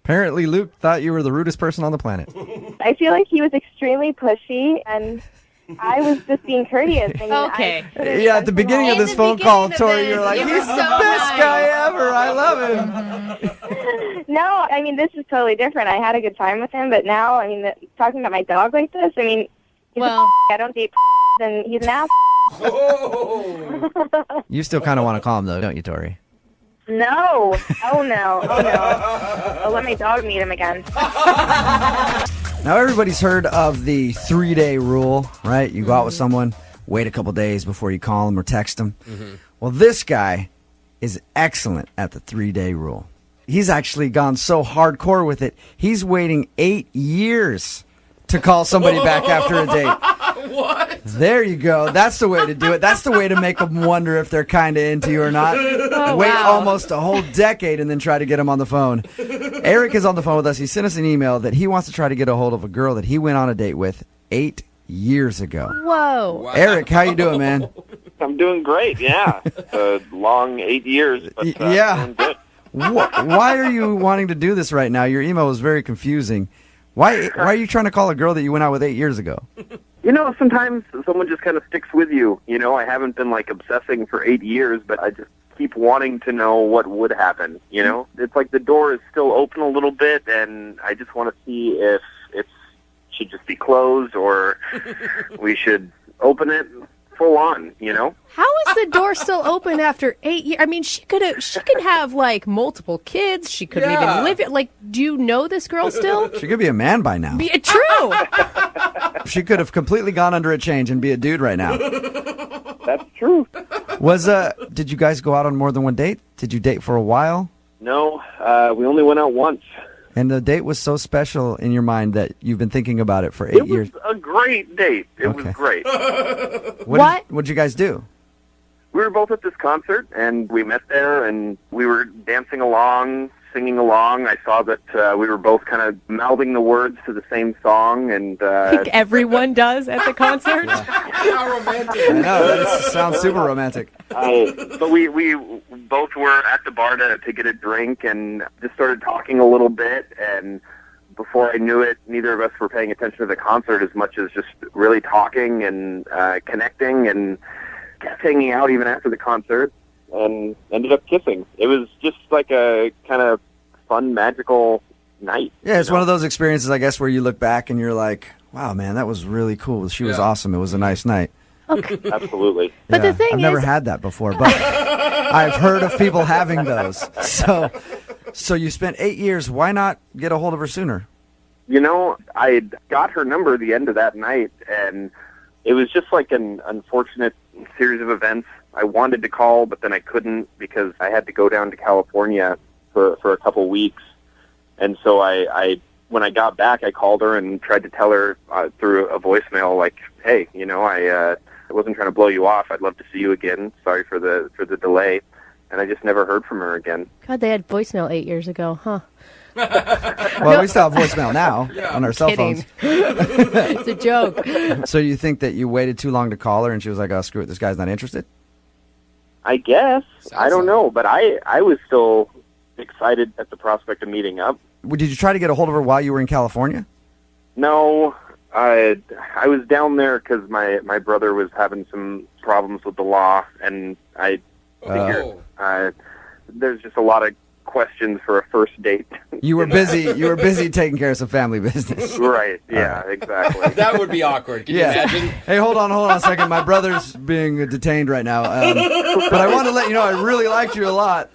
Apparently, Luke thought you were the rudest person on the planet. I feel like he was extremely pushy, and I was just being courteous. I mean, Okay. Yeah, at the beginning of this phone call, Tori, you're like, you he's were the so best nice. guy ever. I love him. No, I mean, this is totally different. I had a good time with him, but now, I mean, talking about my dog like this, I mean, he's I don't date and he's an ass. You still kind of want to call him, though, don't you, Tori? No. Oh, no. Oh, no. I'll let my dog meet him again. Now, everybody's heard of the 3-day rule, right? You go out with someone, wait a couple days before you call them or text them. Well, this guy is excellent at the 3-day rule. He's actually gone so hardcore with it, he's waiting 8 years to call somebody back after a date. What? There you go. That's the way to do it. That's the way to make them wonder if they're kind of into you or not. Wait almost a whole decade and then try to get them on the phone. Eric is on the phone with us. He sent us an email that he wants to try to get a hold of a girl that he went on a date with 8 years ago. Whoa. Wow. Eric, how you doing, man? I'm doing great, yeah. A long 8 years, but Yeah. doing good. Why are you wanting to do this right now? Your email was very confusing. Why are you trying to call a girl that you went out with 8 years ago? You know, sometimes someone just kind of sticks with you. You know, I haven't been, like, obsessing for 8 years, but I just keep wanting to know what would happen, you know? It's like the door is still open a little bit, and I just want to see if it should just be closed or we should open it full on, you know? How is the door still open after 8 years? I mean, she could have like multiple kids. She couldn't Yeah. even live it. Like, do you know this girl still? She could be a man by now. True. She could have completely gone under a change and be a dude right now. That's true. Did you guys go out on more than one date? Did you date for a while? No, we only went out once. And the date was so special in your mind that you've been thinking about it for 8 years. It was a great date. It was great. What'd you guys do? We were both at this concert, and we met there, and we were dancing along, singing along. I saw that we were both kind of mouthing the words to the same song, and Like everyone does at the concert. How romantic. I know, that sounds super romantic. but we both were at the bar to get a drink, and just started talking a little bit, and before I knew it, neither of us were paying attention to the concert as much as just really talking and connecting, and kept hanging out even after the concert, and ended up kissing. It was just like a kind of fun, magical night. Yeah, it's one of those experiences, I guess, where you look back and you're like, wow, man, that was really cool. She was awesome. It was a nice night. Absolutely. But the thing I've never is- had that before, but I've heard of people having those. So you spent 8 years. Why not get a hold of her sooner? You know, I got her number at the end of that night, and it was just like an unfortunate series of events. I wanted to call, but then I couldn't because I had to go down to California for a couple weeks. And so I when I got back, I called her and tried to tell her through a voicemail, like, hey, you know, I wasn't trying to blow you off. I'd love to see you again. Sorry for the delay. And I just never heard from her again. God, they had voicemail 8 years ago, huh? Well, we still have voicemail now on our cell phones. It's a joke. So you think that you waited too long to call her and she was like, oh, screw it, this guy's not interested? I guess. I don't like know. But I was still excited at the prospect of meeting up. Did you try to get a hold of her while you were in California? No, I was down there because my brother was having some problems with the law, and I figured there's just a lot of questions for a first date. You were busy taking care of some family business. Right, yeah, exactly. That would be awkward. Can you imagine? Hey, hold on a second. My brother's being detained right now. But I want to let you know I really liked you a lot.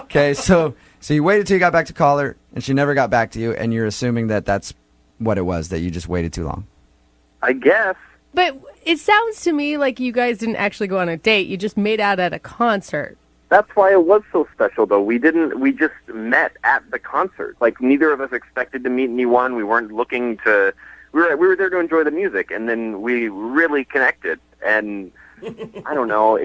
Okay, so you waited till you got back to call her, and she never got back to you, and you're assuming that that's what it was, that you just waited too long. I guess. But it sounds to me like you guys didn't actually go on a date. You just made out at a concert. That's why it was so special, though. We just met at the concert. Like, neither of us expected to meet anyone. We weren't looking to, we were there to enjoy the music, and then we really connected. And I don't know,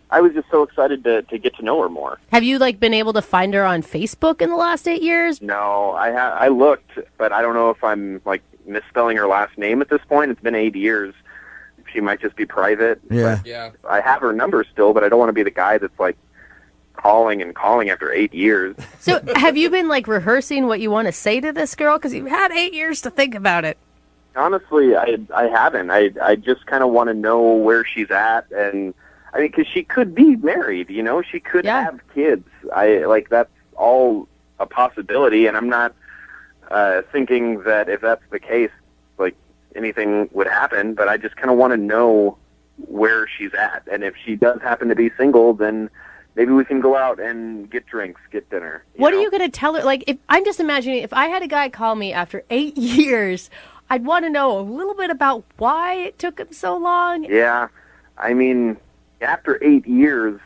I was just so excited to get to know her more. Have you been able to find her on Facebook in the last 8 years? No, I looked, but I don't know if I'm misspelling her last name at this point. It's been 8 years. She might just be private. Yeah. Yeah. I have her number still, but I don't want to be the guy that's calling and calling after 8 years. So have you been like rehearsing what you want to say to this girl? Because you've had 8 years to think about it. Honestly, I haven't. I just kind of want to know where she's at, and I mean, because she could be married, you know, she could have kids. That's all a possibility, and I'm not thinking that if that's the case, like anything would happen. But I just kind of want to know where she's at, and if she does happen to be single, then maybe we can go out and get drinks, get dinner. What are you going to tell her? Like, if I'm just imagining, if I had a guy call me after 8 years, I'd want to know a little bit about why it took him so long. Yeah, I mean, after 8 years,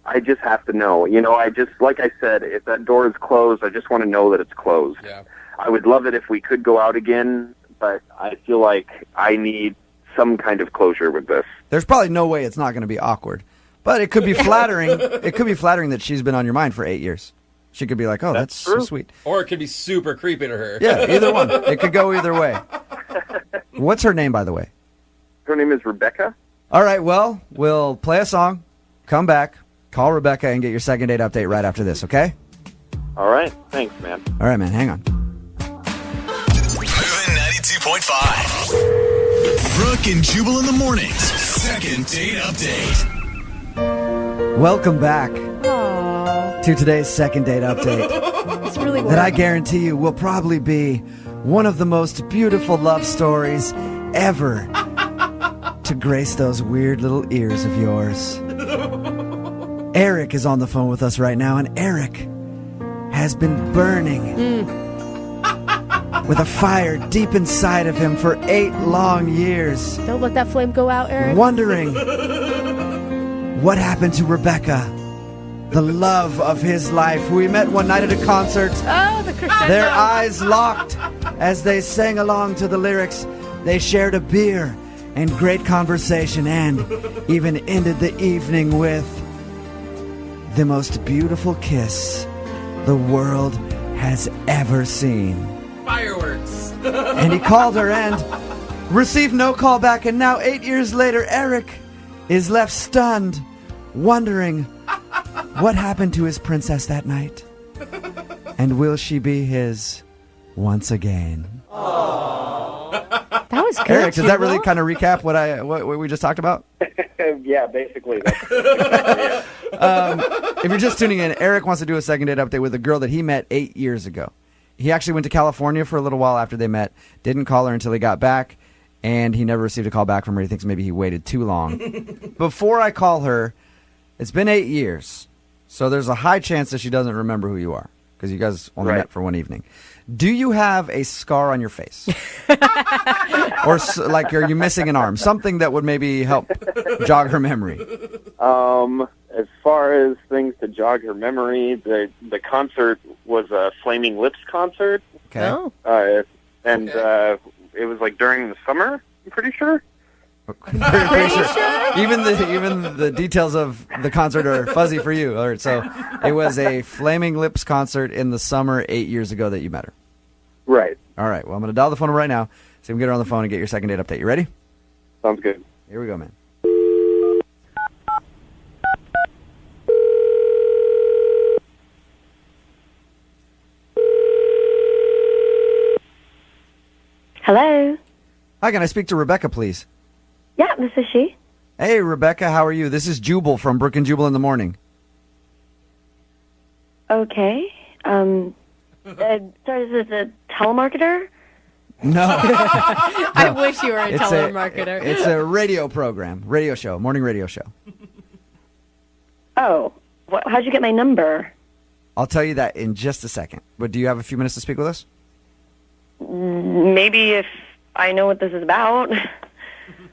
I just have to know. You know, I just, like I said, if that door is closed, I just want to know that it's closed. Yeah. I would love it if we could go out again, but I feel like I need some kind of closure with this. There's probably no way it's not going to be awkward, but it could be flattering. It could be flattering that she's been on your mind for 8 years. She could be like, oh, that's so sweet. Or it could be super creepy to her. Yeah, either one. It could go either way. What's her name, by the way? Her name is Rebecca. All right, well, we'll play a song, come back, call Rebecca, and get your second date update right after this, okay? All right. Thanks, man. All right, man, hang on. Moving 92.5. Brooke and Jubal in the mornings. Second date update. Welcome back Aww, to today's second date update it's really that I weird. guarantee you will probably be one of the most beautiful love stories ever to grace those weird little ears of yours. Eric is on the phone with us right now, and Eric has been burning with a fire deep inside of him for 8 long years, Don't let that flame go out, Eric. wondering what happened to Rebecca, the love of his life, who he met one night at a concert. Oh, the crescendo. Their eyes locked as they sang along to the lyrics. They shared a beer and great conversation, and even ended the evening with the most beautiful kiss the world has ever seen. Fireworks. And he called her and received no call back, and now 8 years later, Eric is left stunned, wondering what happened to his princess that night, and will she be his once again? That was good. Eric, does that really Jubal. kind of recap what we just talked about? Yeah, basically. That's If you're just tuning in, Eric wants to do a second date update with a girl that he met 8 years ago. He actually went to California for a little while after they met, didn't call her until he got back, and he never received a call back from her. He thinks maybe he waited too long. Before I call her, it's been 8 years, so there's a high chance that she doesn't remember who you are, because you guys only met for one evening. Do you have a scar on your face? Or like, are you missing an arm? Something that would maybe help jog her memory. as far as things to jog her memory, the concert was a Flaming Lips concert. Okay. Oh. And it was like during the summer, I'm pretty sure. Pretty sure. Even the details of the concert are fuzzy for you. All right, so it was a Flaming Lips concert in the summer 8 years ago that you met her. Right. All right, well, I'm going to dial the phone right now so we can get her on the phone and get your second date update. You ready? Sounds good. Here we go, man. Hello. Hi, can I speak to Rebecca, please? Yeah, this is she. Hey, Rebecca, how are you? This is Jubal from Brooke and Jubal in the Morning. Okay. Sorry, is this a telemarketer? No. I wish you were a It's telemarketer. It's a radio program, radio show, morning radio show. Oh, how'd you get my number? I'll tell you that in just a second. But do you have a few minutes to speak with us? Maybe if I know what this is about.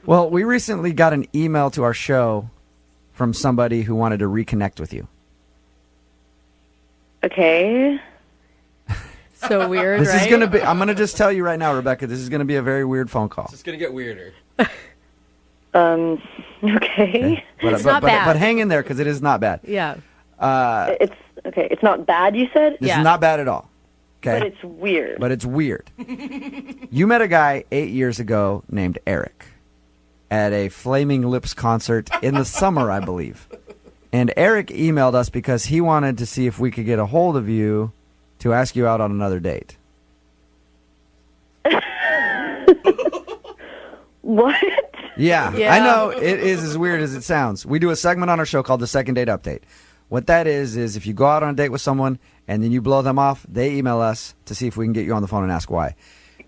Well, we recently got an email to our show from somebody who wanted to reconnect with you. Okay. So weird, This right? is going to be, I'm going to just tell you right now, Rebecca, this is going to be a very weird phone call. It's just going to get weirder. Okay. It's not bad. But hang in there because it is not bad. Yeah. It's okay. It's not bad, you said? This Yeah. is not bad at all. Okay. But it's weird. But it's weird. You met a guy 8 years ago named Eric at a Flaming Lips concert in the summer, I believe. And Eric emailed us because he wanted to see if we could get a hold of you to ask you out on another date. What? Yeah, Yeah. I know it is as weird as it sounds. We do a segment on our show called the Second Date Update. What that is if you go out on a date with someone and then you blow them off, they email us to see if we can get you on the phone and ask why.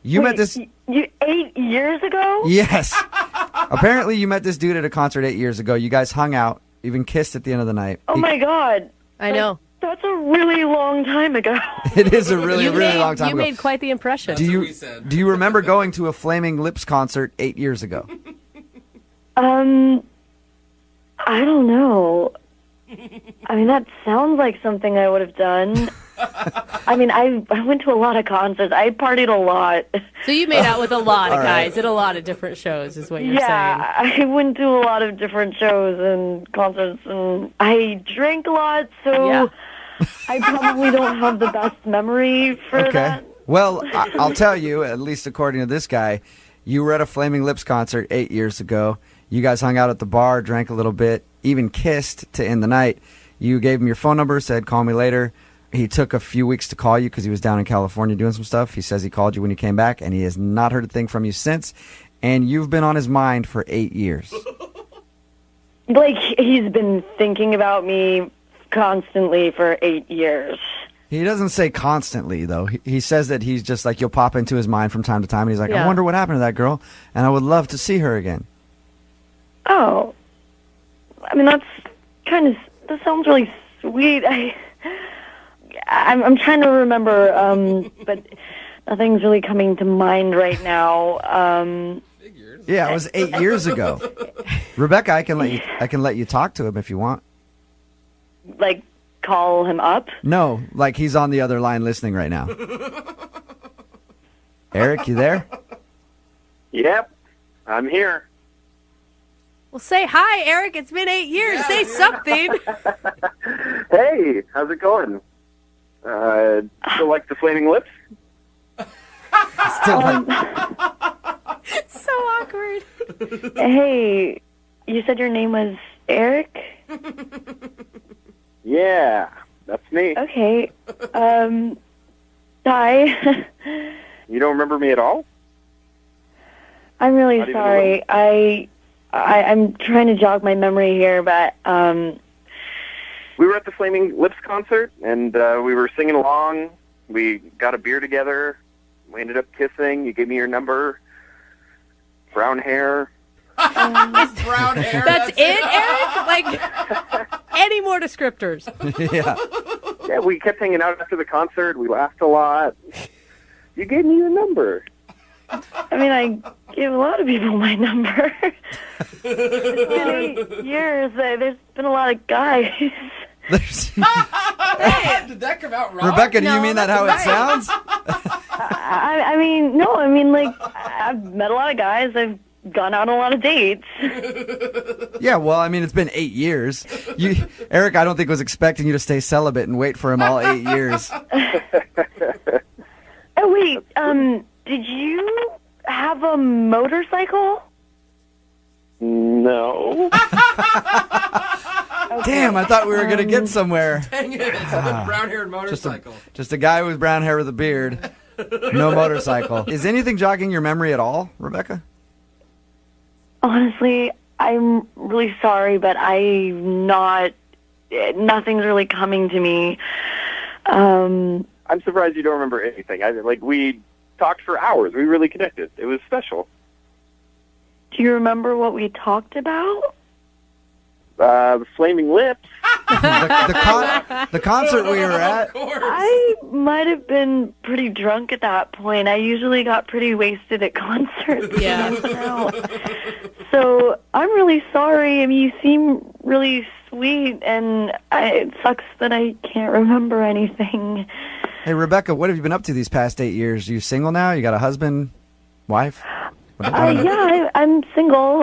You met this... You 8 years ago? Yes. Apparently you met this dude at a concert 8 years ago. You guys hung out, even kissed at the end of the night. Oh, my God. I know. That's a really long time ago. It is a really long time you ago. made quite the impression. Do you remember going to a Flaming Lips concert 8 years ago? I don't know. I mean, that sounds like something I would have done. I mean, I went to a lot of concerts. I partied a lot. So you made out with a lot of All guys right. at a lot of different shows, is what you're Yeah, I went to a lot of different shows and concerts, and I drank a lot, so Yeah. I probably don't have the best memory for Okay. that. Well, I'll tell you, at least according to this guy, you were at a Flaming Lips concert 8 years ago. You guys hung out at the bar, drank a little bit, even kissed to end the night. You gave him your phone number, said, call me later. He took a few weeks to call you because he was down in California doing some stuff. He says he called you when you came back, and he has not heard a thing from you since. And you've been on his mind for 8 years. Like, he's been thinking about me constantly for 8 years. He doesn't say constantly, though. He says that he's just like, you'll pop into his mind from time to time. And he's like, I Yeah. wonder what happened to that girl, and I would love to see her again. Oh. I mean, that sounds really sweet. I'm trying to remember, but nothing's really coming to mind right now. Yeah, it was 8 years ago. Rebecca, I can let you talk to him if you want. Like, call him up? No, like he's on the other line listening right now. Eric, you there? Yep, I'm here. Well, say hi, Eric. It's been 8 years. Say something. Hey, how's it going? Still like the Flaming Lips? Still like, So awkward. Hey, you said your name was Eric? Yeah, that's me. Okay. Hi. You don't remember me at all? I'm really Not even a sorry. I'm trying to jog my memory here, but We were at the Flaming Lips concert, and we were singing along. We got a beer together. We ended up kissing. You gave me your number. Brown hair. Brown hair. That's it, Eric? Like, any more descriptors? yeah. Yeah, we kept hanging out after the concert. We laughed a lot. You gave me your number. I mean, I gave a lot of people my number. It's been 8 years. There's been a lot of guys. There's- Did that come out wrong? Rebecca, do you No, mean that how it that's sounds? I mean, no, I mean, like, I've met a lot of guys. I've gone out on a lot of dates. Yeah, well, I mean, it's been 8 years. Eric, I don't think was expecting you to stay celibate and wait for him all 8 years. Oh, wait, did you have a motorcycle? No. Damn, I thought we were going to get somewhere. Dang it. Brown haired motorcycle. Just a guy with brown hair with a beard. No motorcycle. Is anything jogging your memory at all, Rebecca? Honestly, I'm really sorry, but nothing's really coming to me. I'm surprised you don't remember anything. We talked for hours. We really connected. It was special. Do you remember what we talked about? Flaming Lips. The concert we were at. Of course. I might have been pretty drunk at that point. I usually got pretty wasted at concerts. Yeah. Now. So I'm really sorry. I mean, you seem really sweet, and it sucks that I can't remember anything. Hey, Rebecca, what have you been up to these past 8 years? Are you single now? You got a husband, wife? Yeah, I'm single.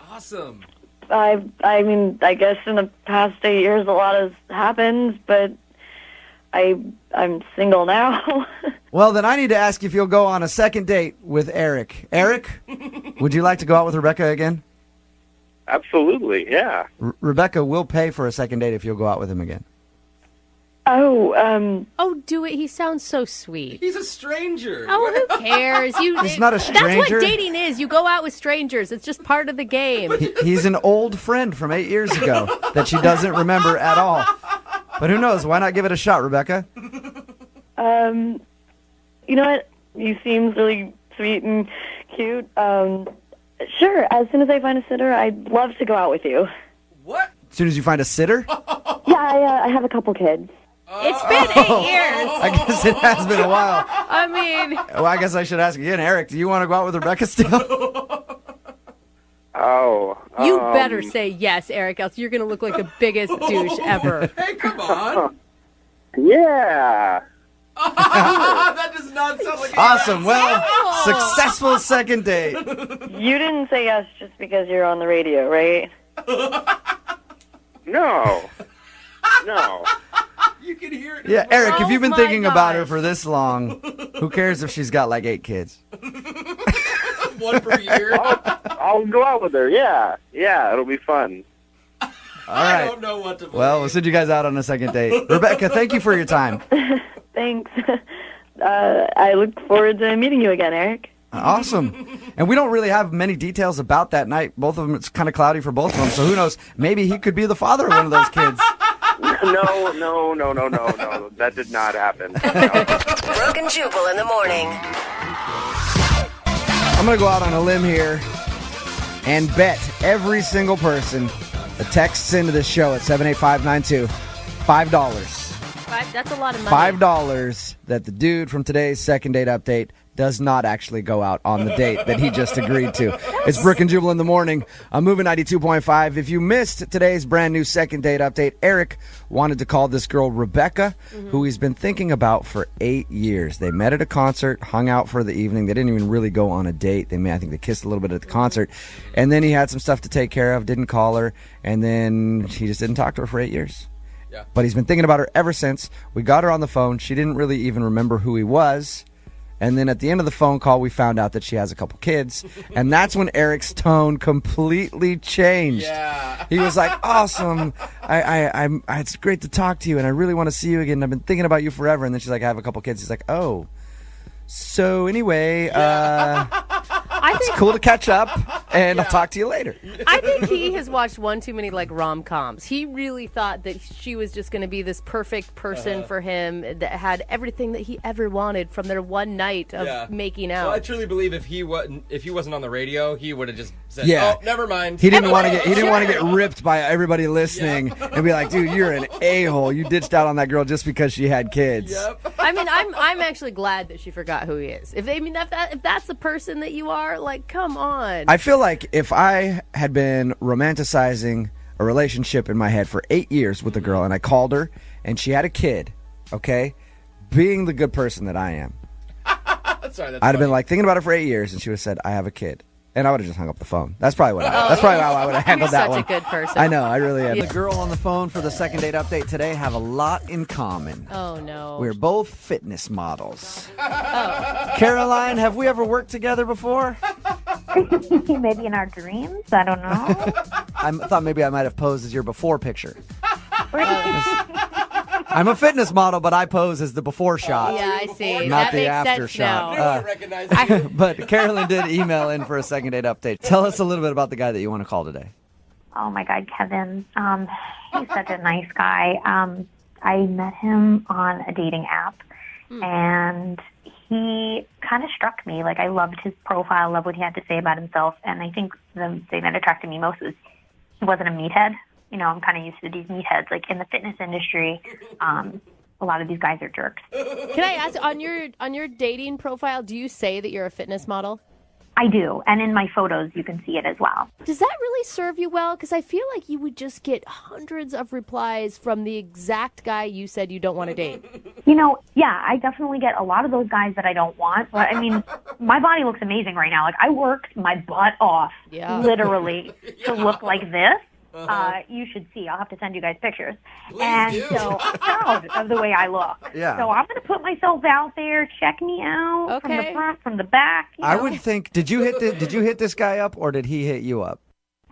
Awesome. I mean, I guess in the past 8 years a lot has happened, but I'm single now. Well, then I need to ask you if you'll go on a second date with Eric. Eric, would you like to go out with Rebecca again? Absolutely, yeah. Rebecca will pay for a second date if you'll go out with him again. Oh, Oh, do it. He sounds so sweet. He's a stranger. Oh, who cares? He's not a That's stranger. what dating is. You go out with strangers. It's just part of the game. He's an old friend from 8 years ago that she doesn't remember at all. But who knows? Why not give it a shot, Rebecca? you know what? You seem really sweet and cute. Sure, as soon as I find a sitter, I'd love to go out with you. What? As soon as you find a sitter? Yeah, I have a couple kids. It's been 8 years. I guess it has been a while. I mean, Well, I guess I should ask again. Eric, do you want to go out with Rebecca still? Oh. you better say yes, Eric, else you're going to look like the biggest douche ever. Hey, come on. Yeah. That does not sound like Awesome. Well, successful second date. You didn't say yes just because you're on the radio, right? No. No. You can hear it. Yeah, Eric, if Oh you've been my thinking about her gosh. for this long, who cares if she's got like 8 kids? One per year. I'll go out with her, yeah. Yeah, it'll be fun. All I right. don't know what to believe. Well, we'll send you guys out on a second date. Rebecca, thank you for your time. Thanks. I look forward to meeting you again, Eric. Awesome. And we don't really have many details about that night. Both of them, it's kind of cloudy for both of them. So who knows? Maybe he could be the father of one of those kids. No. That did not happen. No. Brooke and Jubal in the morning. I'm going to go out on a limb here and bet every single person that texts into this show at 78592 $5. That's a lot of money. $5 that the dude from today's second date update does not actually go out on the date that he just agreed to. It's Brooke and Jubal in the morning. I'm moving 92.5. If you missed today's brand new second date update, Eric wanted to call this girl Rebecca, who he's been thinking about for 8 years. They met at a concert, hung out for the evening. They didn't even really go on a date. I think they kissed a little bit at the concert. And then he had some stuff to take care of, didn't call her, and then he just didn't talk to her for 8 years. Yeah. But he's been thinking about her ever since. We got her on the phone. She didn't really even remember who he was. And then at the end of the phone call, we found out that she has a couple kids. And that's when Eric's tone completely changed. Yeah. He was like, awesome. It's great to talk to you, and I really want to see you again. I've been thinking about you forever. And then she's like, I have a couple kids. He's like, oh. So anyway, it's cool to catch up, and I'll talk to you later. I think he has watched one too many like rom-coms. He really thought that she was just going to be this perfect person for him that had everything that he ever wanted from their one night of making out. Well, I truly believe if he wasn't on the radio, he would have just said, Yeah. "Oh, never mind." He didn't want to get ripped by everybody listening and be like, dude, you're an a-hole. You ditched out on that girl just because she had kids. Yep. I mean, I'm actually glad that she forgot who he is. If that's the person that you are, like, come on. I feel like if I had been romanticizing a relationship in my head for 8 years with a girl and I called her and she had a kid, okay, being the good person that I am, Sorry, that's I'd have been funny. like thinking about it for 8 years and she would have said, I have a kid. And I would have just hung up the phone. That's probably how I would have handled You're that such one. a good person. I know, I really am. The girl on the phone for the second date update today have a lot in common. Oh, no. We're both fitness models. Caroline, have we ever worked together before? Maybe in our dreams. I don't know. I thought maybe I might have posed as your before picture. I'm a fitness model, but I pose as the before shot. Yeah, I see. Not That the makes after sense shot. now. I recognize it. But Carolyn did email in for a second date update. Tell us a little bit about the guy that you want to call today. Oh my God, Kevin. He's such a nice guy. I met him on a dating app, and he kind of struck me. Like, I loved his profile, loved what he had to say about himself, and I think the thing that attracted me most was he wasn't a meathead. You know, I'm kind of used to these meatheads. Like, in the fitness industry, a lot of these guys are jerks. Can I ask, on your dating profile, do you say that you're a fitness model? I do, and in my photos, you can see it as well. Does that really serve you well? Because I feel like you would just get hundreds of replies from the exact guy you said you don't want to date. You know, yeah, I definitely get a lot of those guys that I don't want. But, I mean, my body looks amazing right now. Like, I worked my butt off, literally, to look like this. You should see. I'll have to send you guys pictures. Please do. So I'm proud of the way I look. Yeah. So I'm going to put myself out there. Check me out from the Okay. front, from the back. I would think, did you hit this guy up or did he hit you up?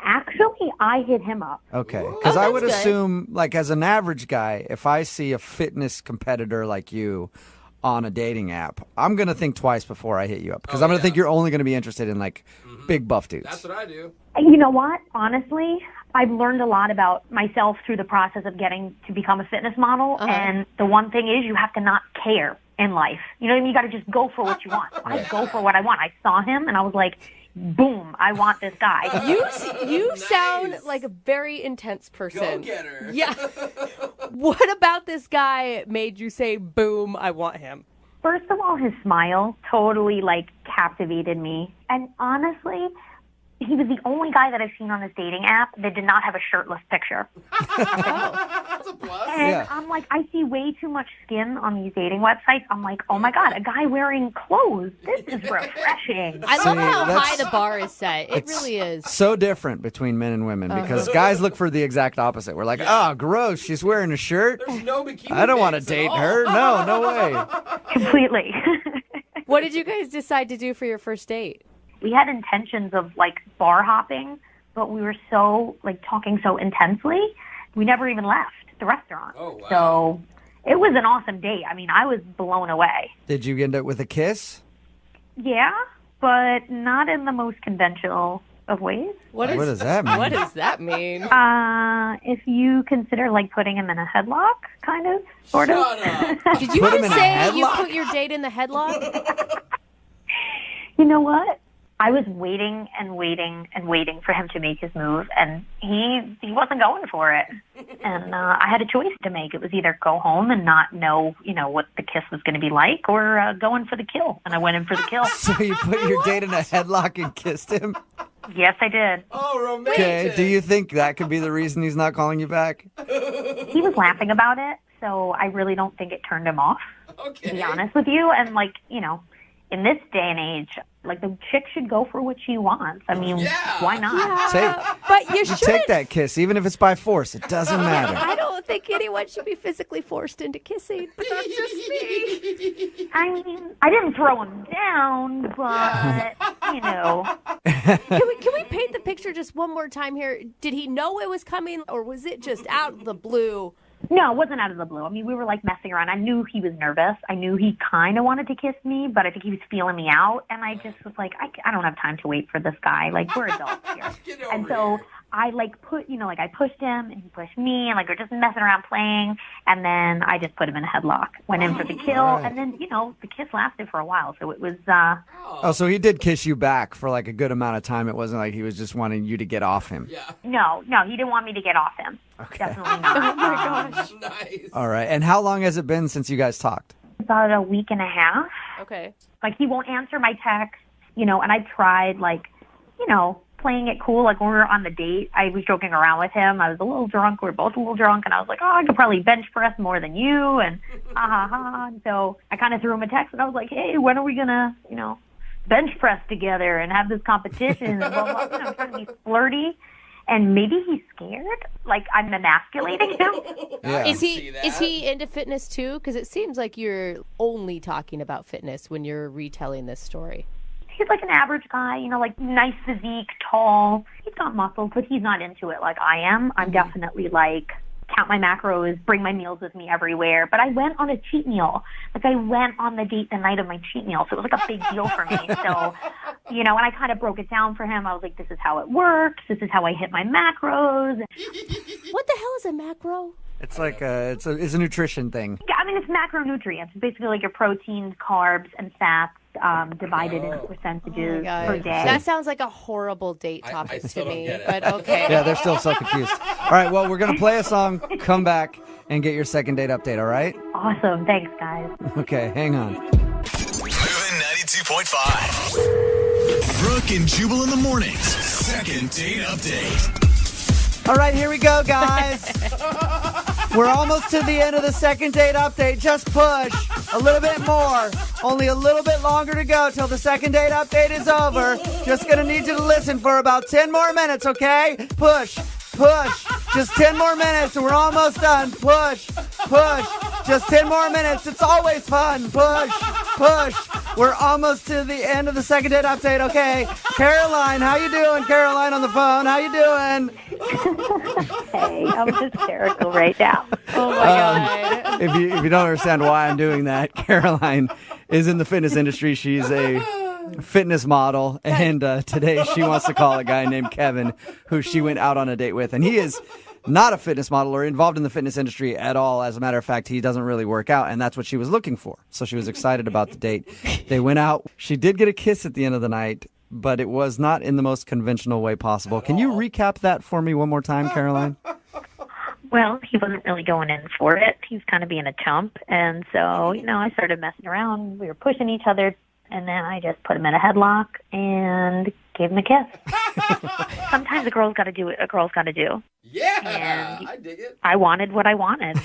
Actually, I hit him up. Okay, because I would that's good. assume, like, as an average guy, if I see a fitness competitor like you on a dating app, I'm going to think twice before I hit you up. Because I'm going to think you're only going to be interested in, like, big buff dudes. That's what I do. You know what? Honestly, I've learned a lot about myself through the process of getting to become a fitness model. And the one thing is you have to not care in life. You know what I mean? You got to just go for what you want. So I go for what I want. I saw him and I was like, boom, I want this guy. You sound like a very intense person. Go-getter. Yeah. What about this guy made you say, boom, I want him? First of all, his smile totally, like, captivated me. And honestly, he was the only guy that I've seen on this dating app that did not have a shirtless picture. That's a plus. And I'm like, I see way too much skin on these dating websites. I'm like, oh my God, a guy wearing clothes. This is refreshing. I love how that's- high the bar is set. It really is. So different between men and women because guys look for the exact opposite. We're like, oh, gross, she's wearing a shirt. There's no bikini. I don't want to pants at date all. her. No way. Completely. What did you guys decide to do for your first date? We had intentions of, like, bar hopping, but we were so, like, talking so intensely, we never even left the restaurant. Oh, wow. So it was an awesome date. I mean, I was blown away. Did you end up with a kiss? Yeah, but not in the most conventional of ways. What does that mean? What does that mean? If you consider, like, putting him in a headlock, kind of, sort of. Shut up. Did you Put him just in a say you headlock? put your date in the headlock? You know what? I was waiting and waiting and waiting for him to make his move, and he wasn't going for it. And I had a choice to make. It was either go home and not know, what the kiss was going to be like, or go in for the kill. And I went in for the kill. So you put your date in a headlock and kissed him? Yes, I did. Oh, romantic. Okay, do you think that could be the reason he's not calling you back? He was laughing about it, so I really don't think it turned him off, Okay. to be honest with you. And, like, in this day and age, like, the chick should go for what she wants. I mean, why not? But you You shouldn't. take that kiss, even if it's by force. It doesn't matter. I don't think anyone should be physically forced into kissing, but that's just me. I mean, I didn't throw him down, but, Can we paint the picture just one more time here? Did he know it was coming, or was it just out of the blue? No, it wasn't out of the blue. I mean, we were, like, messing around. I knew he was nervous. I knew he kind of wanted to kiss me, but I think he was feeling me out. And I just was like, I don't have time to wait for this guy. Like, we're adults here. Get over And so here. I, like, I pushed him, and he pushed me, and, like, we're just messing around playing. And then I just put him in a headlock, went in for the kill. Right. And then, the kiss lasted for a while. So it was, Oh, so he did kiss you back for like a good amount of time. It wasn't like he was just wanting you to get off him. Yeah. no, he didn't want me to get off him. Okay. Definitely not. Oh my gosh. Nice. All right. And how long has it been since you guys talked? About a week and a half. Okay. Like, he won't answer my texts, and I tried, like, playing it cool. Like, when we were on the date, I was joking around with him. I was a little drunk. We were both a little drunk, and I was like, oh, I could probably bench press more than you, and ha. And so I kind of threw him a text, and I was like, hey, when are we going to, bench press together and have this competition? And blah, blah, I'm trying to be flirty. And maybe he's scared, like I'm emasculating him. Yeah. Is see he that. is he into fitness too? Because it seems like you're only talking about fitness when you're retelling this story. He's like an average guy, like nice physique, tall. He's got muscles, but he's not into it like I am. I'm definitely like, count my macros, bring my meals with me everywhere. But I went on a cheat meal. Like, I went on the date the night of my cheat meal. So it was like a big deal for me. So, and I kind of broke it down for him. I was like, this is how it works. This is how I hit my macros. What the hell is a macro? It's like it's a nutrition thing. Yeah, I mean, it's macronutrients. It's basically like your proteins, carbs, and fats divided into percentages per day. That sounds like a horrible date I topic still to don't me. get it. But okay. Yeah, they're still so confused. All right, well, we're going to play a song, come back, and get your second date update, all right? Awesome. Thanks, guys. Okay, hang on. Moving 92.5. Brooke and Jubal in the mornings. Second date update. All right, here we go, guys. We're almost to the end of the second date update. Just push a little bit more. Only a little bit longer to go till the second date update is over. Just going to need you to listen for about 10 more minutes, okay? Push. Just 10 more minutes and we're almost done. Push. Just 10 more minutes. It's always fun. Push. We're almost to the end of the second date update. Okay, Caroline, how you doing? Caroline on the phone, how you doing? Hey, I'm hysterical right now. Oh my God. If you don't understand why I'm doing that, Caroline is in the fitness industry. She's a fitness model, and today she wants to call a guy named Kevin, who she went out on a date with, and he is not a fitness model or involved in the fitness industry at all. As a matter of fact, he doesn't really work out, and that's what she was looking for. So she was excited about the date. They went out. She did get a kiss at the end of the night, but it was not in the most conventional way possible. Can you recap that for me one more time, Caroline? Well, he wasn't really going in for it. He was kind of being a chump. And so, I started messing around. We were pushing each other. And then I just put him in a headlock and gave him a kiss. Sometimes a girl's got to do what a girl's got to do. Yeah, I dig it. I wanted what I wanted.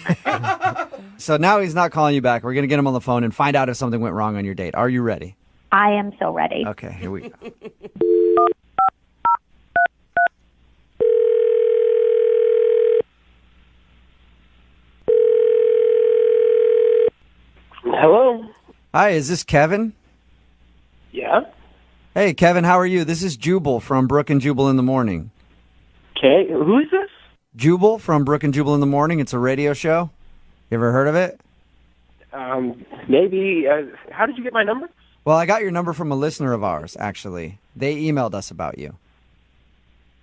So now he's not calling you back. We're going to get him on the phone and find out if something went wrong on your date. Are you ready? I am so ready. Okay, here we go. Hello? Hi, is this Kevin? Yeah? Hey, Kevin, how are you? This is Jubal from Brook and Jubal in the Morning. Okay, who is this? Jubal from Brook and Jubal in the Morning. It's a radio show. You ever heard of it? Maybe. How did you get my number? Well, I got your number from a listener of ours, actually. They emailed us about you.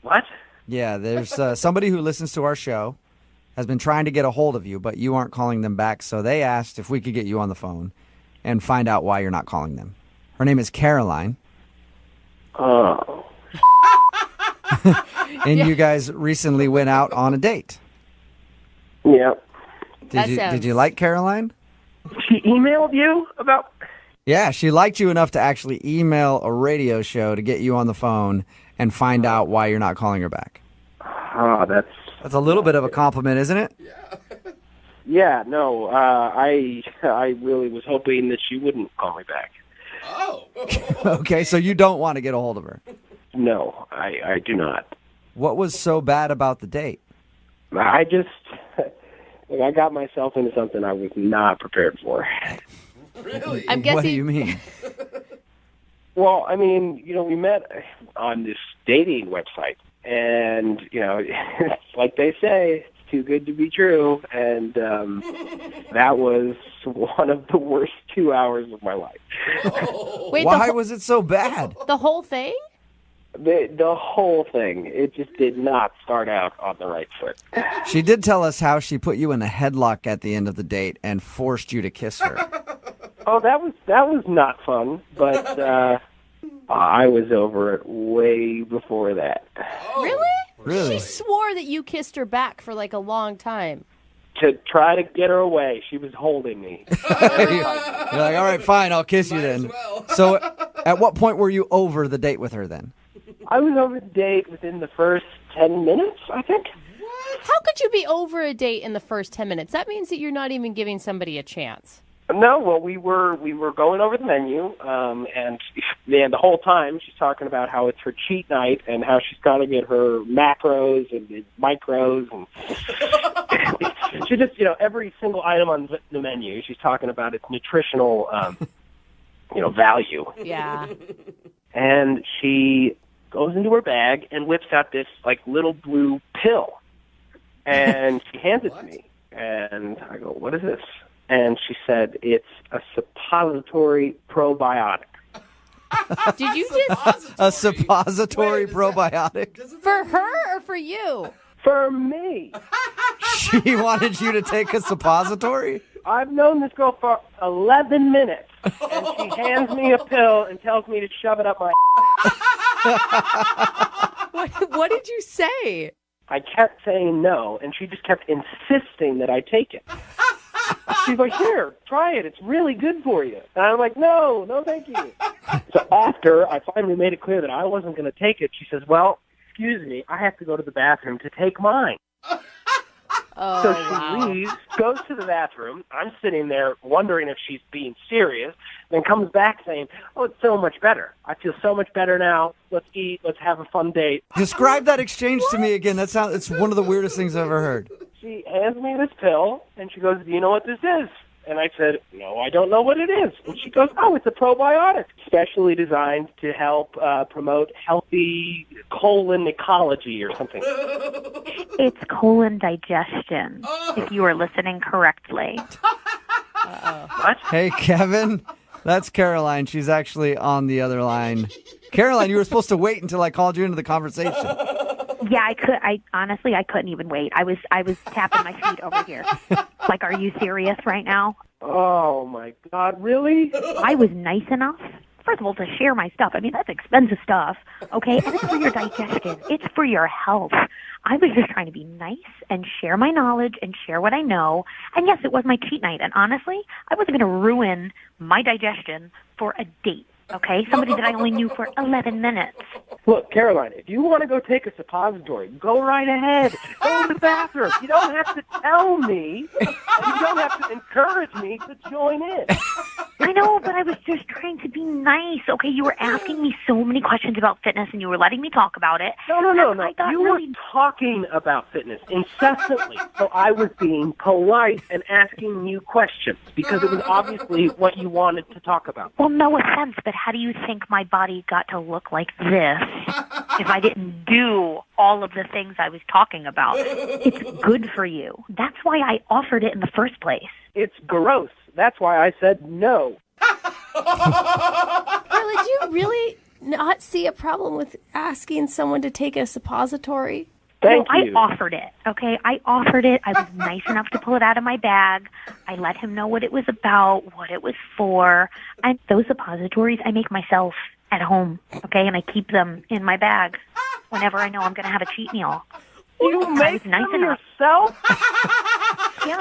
What? Yeah, there's somebody who listens to our show, has been trying to get a hold of you, but you aren't calling them back, so they asked if we could get you on the phone and find out why you're not calling them. Her name is Caroline. Oh. And you guys recently went out on a date. Yeah. Did you like Caroline? She emailed you about... Yeah, she liked you enough to actually email a radio show to get you on the phone and find out why you're not calling her back. Oh, That's a little bit of a compliment, isn't it? Yeah, no, I really was hoping that she wouldn't call me back. Oh. Okay, so you don't want to get a hold of her. No, I do not. What was so bad about the date? I got myself into something I was not prepared for. Really? I'm guessing. What do you mean? Well, I mean, we met on this dating website, and, it's like they say, it's too good to be true, and that was one of the worst 2 hours of my life. Wait, Why was it so bad? the whole thing? The whole thing, it just did not start out on the right foot. She did tell us how she put you in a headlock at the end of the date and forced you to kiss her. Oh, that was not fun, but I was over it way before that. Really? Really? She swore that you kissed her back for like a long time. To try to get her away, she was holding me. You're like, all right, fine, I'll kiss you then. So at what point were you over the date with her then? I was over the date within the first 10 minutes, I think. How could you be over a date in the first 10 minutes? That means that you're not even giving somebody a chance. No, well, we were going over the menu, and the whole time she's talking about how it's her cheat night and how she's got to get her macros and micros, and she just, every single item on the menu, she's talking about its nutritional, value. Yeah. And she goes into her bag and whips out this little blue pill, and she hands it to me, and I go, "What is this?" And she said, "It's a suppository probiotic." Did you just... A suppository probiotic? For her or for you? For me. She wanted you to take a suppository? I've known this girl for 11 minutes, and she hands me a pill and tells me to shove it up my... What did you say? I kept saying no, and she just kept insisting that I take it. She's like, "Here, try it. It's really good for you." And I'm like, no, thank you. So after I finally made it clear that I wasn't going to take it, she says, "Well, excuse me, I have to go to the bathroom to take mine." Oh, So she wow. leaves, goes to the bathroom. I'm sitting there wondering if she's being serious, then comes back saying, "Oh, it's so much better. I feel so much better now. Let's eat. Let's have a fun date." Describe that exchange to me again. It's one of the weirdest things I've ever heard. She hands me this pill, and she goes, "Do you know what this is?" And I said, no, I don't know what it is. And she goes, oh, it's a probiotic, specially designed to help promote healthy colon ecology or something. It's colon digestion, if you are listening correctly. What? Hey, Kevin, that's Caroline. She's actually on the other line. Caroline, you were supposed to wait until I called you into the conversation. Yeah, I could. Honestly, I couldn't even wait. I was tapping my feet over here. Like, are you serious right now? Oh, my God, really? I was nice enough, first of all, to share my stuff. I mean, that's expensive stuff, okay? And it's for your digestion. It's for your health. I was just trying to be nice and share my knowledge and share what I know. And yes, it was my cheat night. And honestly, I wasn't going to ruin my digestion for a date. Okay, somebody that I only knew for 11 minutes. Look, Caroline, if you want to go take a suppository, go right ahead. Go to the bathroom. You don't have to tell me. And you don't have to encourage me to join in. I know, but I was just trying to be nice. Okay, you were asking me so many questions about fitness, and you were letting me talk about it. No. I got You really... were talking about fitness incessantly, so I was being polite and asking you questions because it was obviously what you wanted to talk about. Well, no offense, but how do you think my body got to look like this if I didn't do all of the things I was talking about? It's good for you. That's why I offered it in the first place. It's gross. That's why I said no. Carly, do you really not see a problem with asking someone to take a suppository? Thank I you. offered it, okay? I offered it. I was nice enough to pull it out of my bag. I let him know what it was about, what it was for. And those suppositories I make myself at home, okay? And I keep them in my bag whenever I know I'm going to have a cheat meal. You make them yourself? Yeah.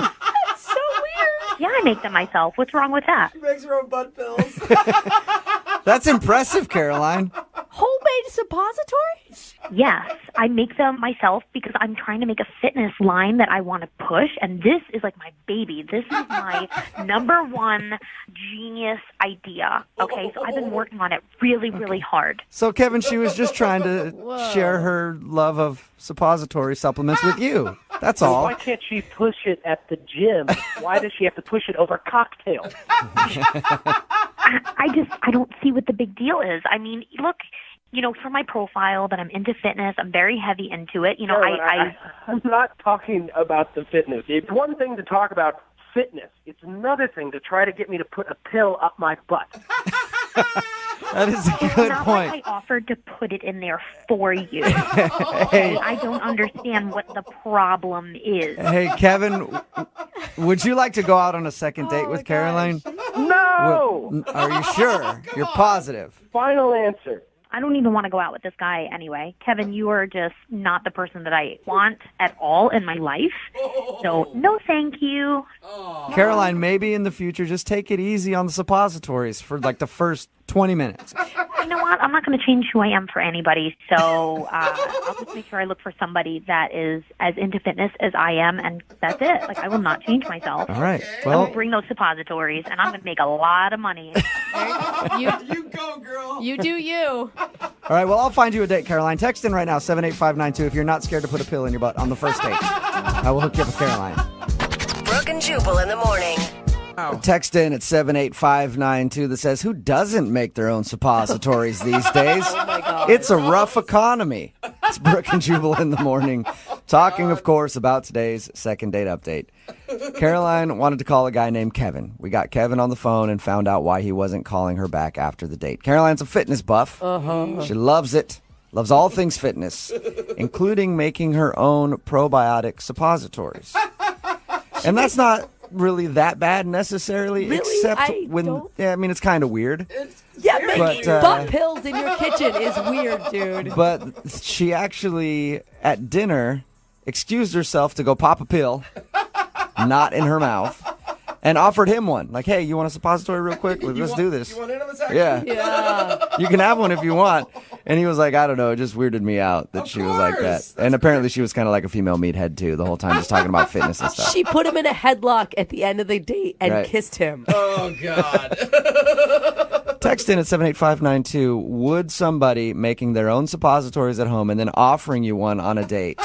That's so weird. Yeah, I make them myself. What's wrong with that? She makes her own butt pills. That's impressive, Caroline. Homemade suppositories? Yes, I make them myself because I'm trying to make a fitness line that I want to push, and this is like my baby. This is my number one genius idea, okay? So I've been working on it really, really hard. So, Kevin, she was just trying to share her love of suppository supplements with you. That's all. Why can't she push it at the gym? Why does she have to push it over cocktails? I don't see what the big deal is. I mean, look, you know, for my profile that I'm into fitness, I'm very heavy into it. You know, I'm not talking about the fitness. It's one thing to talk about fitness. It's another thing to try to get me to put a pill up my butt. That is a It's good not point. like I offered to put it in there for you. Okay? I don't understand what the problem is. Hey, Kevin, would you like to go out on a second date with Caroline? No! Are you sure? You're positive? Final answer. I don't even want to go out with this guy anyway. Kevin, you are just not the person that I want at all in my life. So, no thank you. Caroline, maybe in the future, just take it easy on the suppositories for like the first 20 minutes. You know what? I'm not going to change who I am for anybody. So, I'll just make sure I look for somebody that is as into fitness as I am, and that's it. Like, I will not change myself. All right. I Well, will bring those suppositories, and I'm going to make a lot of money. You go, girl. You do you. all right. Well, I'll find you a date, Caroline. Text in right now, 78592, if you're not scared to put a pill in your butt on the first date. I will hook you up with Caroline. Brooke and Jubal in the morning. Text in at 78592 that says, who doesn't make their own suppositories these days? Oh my God. It's a rough economy. It's Brooke and Jubal in the morning. Talking, of course, about today's second date update. Caroline wanted to call a guy named Kevin. We got Kevin on the phone and found out why he wasn't calling her back after the date. Caroline's a fitness buff. She loves it. Loves all things fitness, including making her own probiotic suppositories. And that's not really that bad necessarily, Really? except I when don't- yeah, I mean it's kind of weird. Yeah, making But, butt pills in your kitchen is weird, dude. But she actually at dinner excused herself to go pop a pill, not in her mouth, and offered him one. Like, hey, you want a suppository real quick? Let's do this. You want in on this action? Yeah. Yeah. You can have one if you want. And he was like, I don't know, it just weirded me out that Of she was like that. course. And apparently she was kind of like a female meathead too, the whole time just talking about fitness and stuff. She put him in a headlock at the end of the date and Right. kissed him. Oh, God. Text in at 78592, would somebody making their own suppositories at home and then offering you one on a date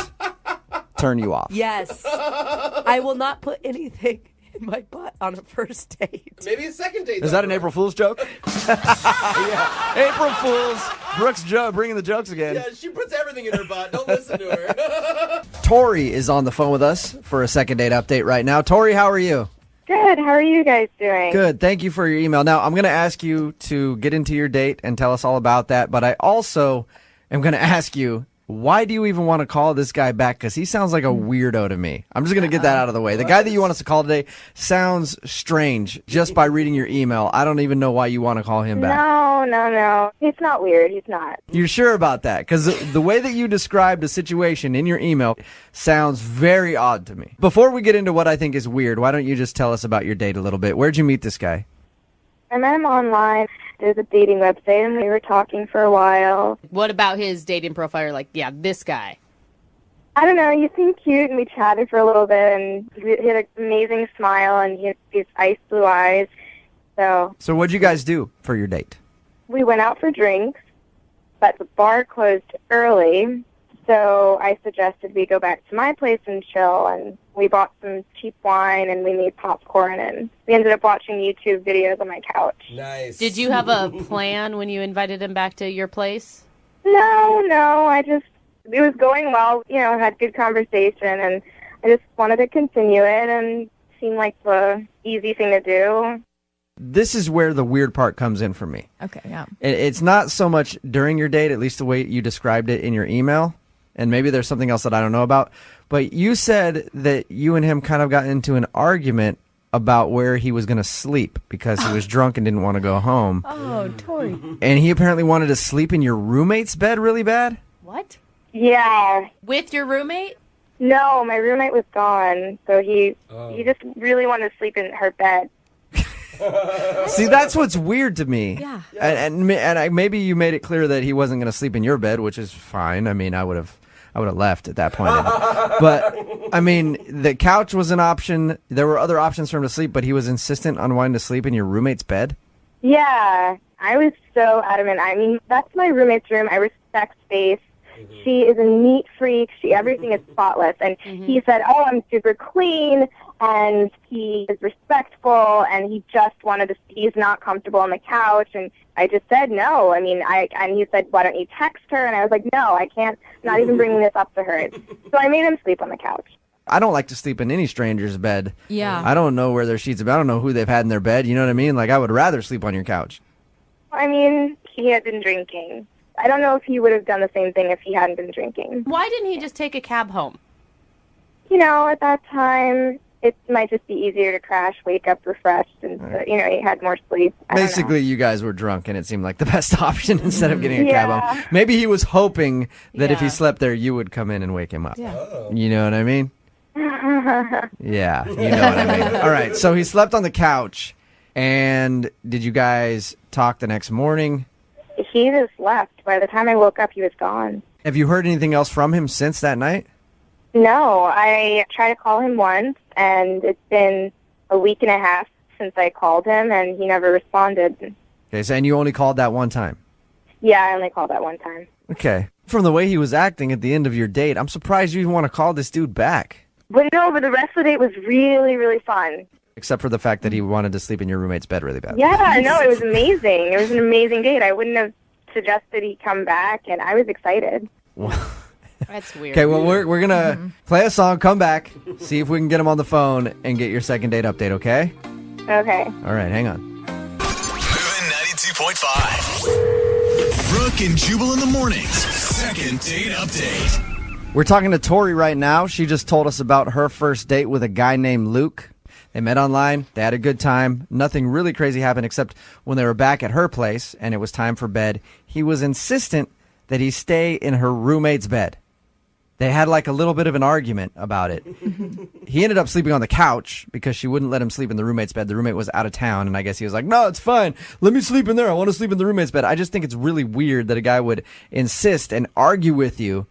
turn you off? Yes. I will not put anything in my butt on a first date. Maybe a second date. Is that an April Fool's joke? Yeah. April Fool's. Brooke's bringing the jokes again. Yeah, she puts everything in her butt. Don't listen to her. Tori is on the phone with us for a second date update right now. Tori, how are you? Good. How are you guys doing? Good. Thank you for your email. Now, I'm going to ask you to get into your date and tell us all about that, but I also am going to ask you, why do you even want to call this guy back? Because he sounds like a weirdo to me. I'm just going to get that out of the way. The guy that you want us to call today sounds strange just by reading your email. I don't even know why you want to call him back. No. He's not weird. He's not. You're sure about that? Because the way that you described the situation in your email sounds very odd to me. Before we get into what I think is weird, why don't you just tell us about your date a little bit? Where'd you meet this guy? I met him online. There's a dating website, and we were talking for a while. What about his dating profile? You're like, yeah, this guy. I don't know. He seemed cute, and we chatted for a little bit, and he had an amazing smile, and he had these ice blue eyes. So what'd you guys do for your date? we went out for drinks, but the bar closed early. So I suggested we go back to my place and chill, and we bought some cheap wine, and we made popcorn, and we ended up watching YouTube videos on my couch. Nice. Did you have a plan when you invited him back to your place? No, it was going well, had good conversation, and I just wanted to continue it, and it seemed like the easy thing to do. This is where the weird part comes in for me. Okay, yeah. It's not so much during your date, at least the way you described it in your email, and maybe there's something else that I don't know about, but you said that you and him kind of got into an argument about where he was going to sleep because he was drunk and didn't want to go home. Oh, Tori. And he apparently wanted to sleep in your roommate's bed really bad? What? Yeah. With your roommate? No, my roommate was gone, so he just really wanted to sleep in her bed. See, that's what's weird to me. Yeah. And maybe you made it clear that he wasn't going to sleep in your bed, which is fine. I mean, I would have left at that point. But I mean, the couch was an option. There were other options for him to sleep, but he was insistent on wanting to sleep in your roommate's bed. Yeah, I was so adamant. I mean, that's my roommate's room. I respect space. She is a neat freak. Everything is spotless. And he said, "Oh, I'm super clean," and he is respectful, and he just wanted to. He's not comfortable on the couch, and I just said no. I mean, and he said, "Why don't you text her?" And I was like, "No, I can't. I'm not even bringing this up to her." So I made him sleep on the couch. I don't like to sleep in any stranger's bed. Yeah. I don't know where their sheets are. I don't know who they've had in their bed. You know what I mean? Like, I would rather sleep on your couch. I mean, he had been drinking. I don't know if he would have done the same thing if he hadn't been drinking. Why didn't he just take a cab home? At that time, it might just be easier to crash, wake up refreshed, and, he had more sleep. Basically, you guys were drunk, and it seemed like the best option instead of getting a cab home. Maybe he was hoping that if he slept there, you would come in and wake him up. Yeah. You know what I mean? Yeah, you know what I mean. All right, so he slept on the couch, and did you guys talk the next morning? He just left. By the time I woke up, he was gone. Have you heard anything else from him since that night? No, I tried to call him once, and it's been a week and a half since I called him, and he never responded. Okay, so and you only called that one time? Yeah, I only called that one time. Okay. From the way he was acting at the end of your date, I'm surprised you even want to call this dude back. But the rest of the date was really, really fun. Except for the fact that he wanted to sleep in your roommate's bed really bad. Yeah, no, it was amazing. It was an amazing date. I wouldn't have suggested he come back, and I was excited. That's weird. Okay, well, we're going to play a song, come back, see if we can get him on the phone, and get your second date update, okay? Okay. All right, hang on. Moving 92.5. Brooke and Jubal in the mornings. Second date update. We're talking to Tori right now. She just told us about her first date with a guy named Luke. They met online. They had a good time. Nothing really crazy happened except when they were back at her place and it was time for bed, he was insistent that he stay in her roommate's bed. They had like a little bit of an argument about it. He ended up sleeping on the couch because she wouldn't let him sleep in the roommate's bed. The roommate was out of town, and I guess he was like, "No, it's fine. Let me sleep in there. I want to sleep in the roommate's bed." I just think it's really weird that a guy would insist and argue with you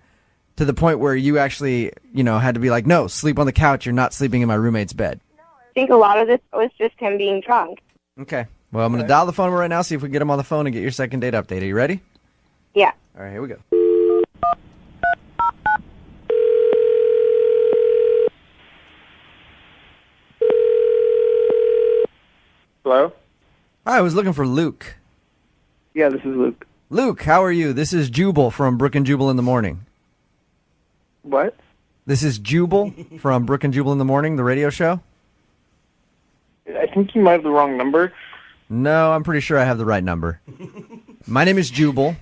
to the point where you actually, had to be like, "No, sleep on the couch. You're not sleeping in my roommate's bed." I think a lot of this was just him being drunk. Okay. Well, I'm going to dial the phone number right now, see if we can get him on the phone and get your second date update. Are you ready? Yeah. All right, here we go. Hello? Hi, I was looking for Luke. Yeah, this is Luke. Luke, how are you? This is Jubal from Brook and Jubal in the Morning. What? This is Jubal from Brook and Jubal in the Morning, the radio show. I think you might have the wrong number. No, I'm pretty sure I have the right number. My name is Jubal.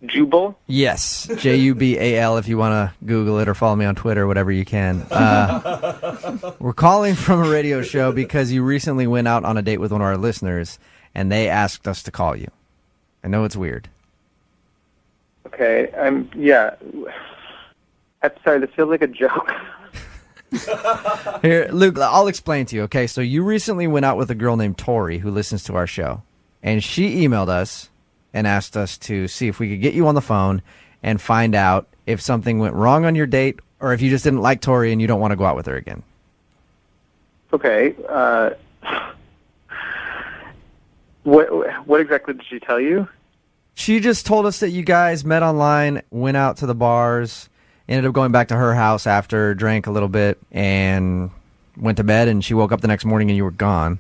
Jubal? Yes, Jubal if you want to Google it or follow me on Twitter, whatever you can. We're calling from a radio show because you recently went out on a date with one of our listeners, and they asked us to call you. I know it's weird. Okay, yeah. I'm sorry, this feels like a joke. Here, Luke, I'll explain to you, okay? So you recently went out with a girl named Tori who listens to our show, and she emailed us and asked us to see if we could get you on the phone and find out if something went wrong on your date or if you just didn't like Tori and you don't want to go out with her again. Okay, what exactly did she tell you? She just told us that you guys met online, went out to the bars, ended up going back to her house after, drank a little bit, and went to bed, and she woke up the next morning and you were gone.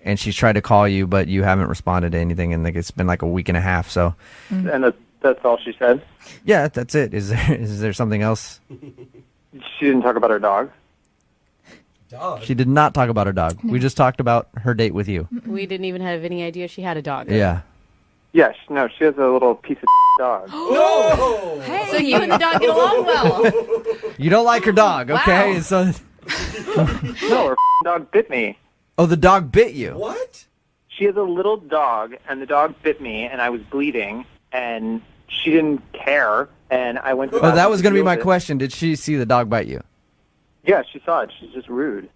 And she's tried to call you, but you haven't responded to anything, and it's been like a week and a half. So, And that's all she said? yeah, that's it. Is there something else? She didn't talk about her dog? Dog. She did not talk about her dog. We just talked about her date with you. We didn't even have any idea she had a dog. Yeah. Yes, no, she has a little piece of dog. No! So you and the dog get along well. You don't like her dog, okay? Wow. So, No, her dog bit me. oh, the dog bit you. What? She has a little dog, and the dog bit me, and I was bleeding, and she didn't care, and I went to the Oh, that bathroom was going to be deal my with it. question. Did she see the dog bite you? Yeah, she saw it. She's just rude.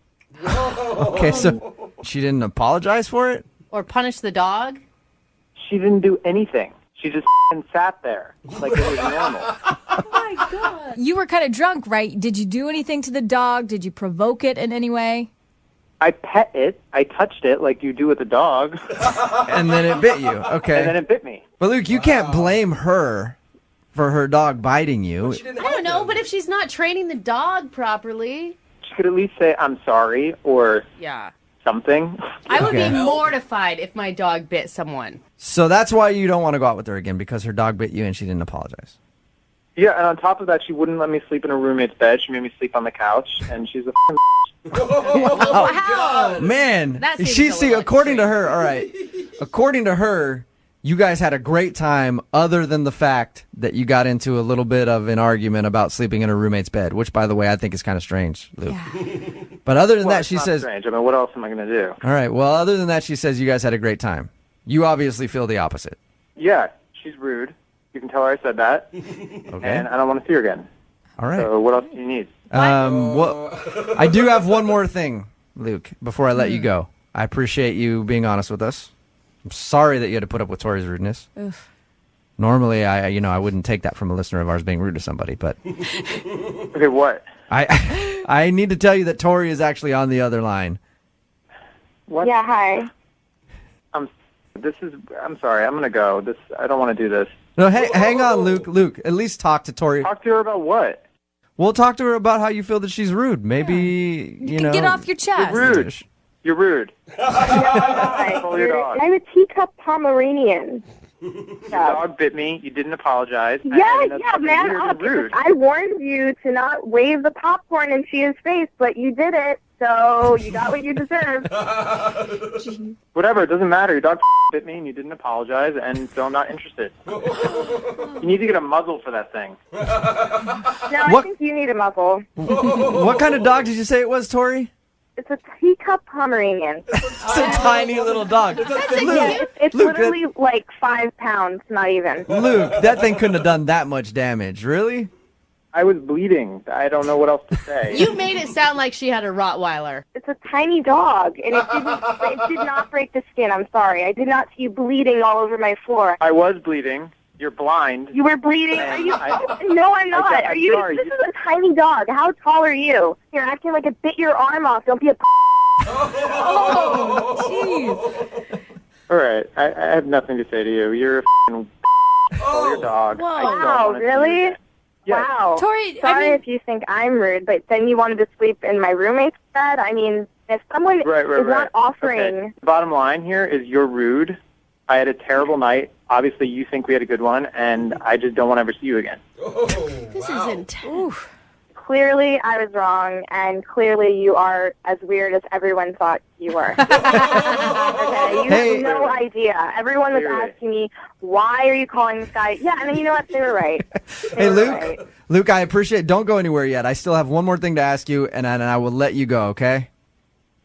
Okay, so she didn't apologize for it? Or punish the dog. She didn't do anything. She just sat there like it was normal. You were kind of drunk, right? Did you do anything to the dog? Did you provoke it in any way? I pet it. I touched it like you do with a dog, And then it bit you. Okay. and then it bit me. But Luke, you can't blame her for her dog biting you. She didn't I don't help know, him. but if she's not training the dog properly, She could at least say, I'm sorry, or yeah. something. I would Okay. be mortified if my dog bit someone. So that's why you don't want to go out with her again, because her dog bit you and she didn't apologize. Yeah, and on top of that, she wouldn't let me sleep in her roommate's bed. She made me sleep on the couch, and she's a Wow. Man, That seems she a see little according to her, all right. According to her, you guys had a great time other than the fact that you got into a little bit of an argument about sleeping in her roommate's bed, which by the way, I think is kind of strange, Luke. But other than well, that, it's she not says, strange. I mean, what else am I going to do? all right, well, other than that, she says you guys had a great time. You obviously feel the opposite. Yeah, she's rude. You can tell her I said that, Okay. and I don't want to see her again. All right. So what else do you need? Well, I do have one more thing, Luke, before I let you go. I appreciate you being honest with us. I'm sorry that you had to put up with Tori's rudeness. Normally, I wouldn't take that from a listener of ours being rude to somebody, but Okay, what? I need to tell you that Tori is actually on the other line. What? Yeah, hi. I'm sorry. I'm going to go. I don't want to do this. No, hang on, Luke. Luke, at least talk to Tori. Talk to her about what? We'll talk to her about how you feel that she's rude. Maybe, you know. Get off your chest. You're rude. You're rude. Control your dog. I'm a teacup Pomeranian. Your dog bit me. You didn't apologize. Yeah, I mean, that's yeah, fucking man weird up. and rude. I warned you to not wave the popcorn in Shia's face, but you did it, so you got what you deserved. Whatever. It doesn't matter. Your dog bit me, and you didn't apologize, and so I'm not interested. You need to get a muzzle for that thing. No, I What- think you need a muzzle. What kind of dog did you say it was, Tori? It's a teacup Pomeranian. It's a tiny little dog. It's Luke, literally like 5 pounds, not even. Luke, that thing couldn't have done that much damage. Really? I was bleeding. I don't know what else to say. You made it sound like she had a Rottweiler. It's a tiny dog, and it did not break the skin. I'm sorry. I did not see you bleeding all over my floor. I was bleeding. You're blind. You were bleeding. Are you? I- No, I'm not. I'm Are you? sorry. This is a tiny dog. How tall are you? You're acting like it bit your arm off. Don't be a. All right. I have nothing to say to you. You're a f***ing control your dog. Whoa. I don't Wow, wanna see you really? again. Yes. Wow. Tori, Sorry I mean, if you think I'm rude, but then you wanted to sleep in my roommate's bed. I mean, If someone Right. is not offering... Okay. Bottom line here is you're rude. I had a terrible night. Obviously, you think we had a good one, and I just don't want to ever see you again. This is intense. Clearly, I was wrong, and clearly you are as weird as everyone thought you were. Okay, you have no idea. Everyone was asking me, why are you calling this guy? Yeah, and then you know what? They were right. Hey, Luke. Luke, I appreciate. Don't go anywhere yet. I still have one more thing to ask you, and I will let you go. Okay?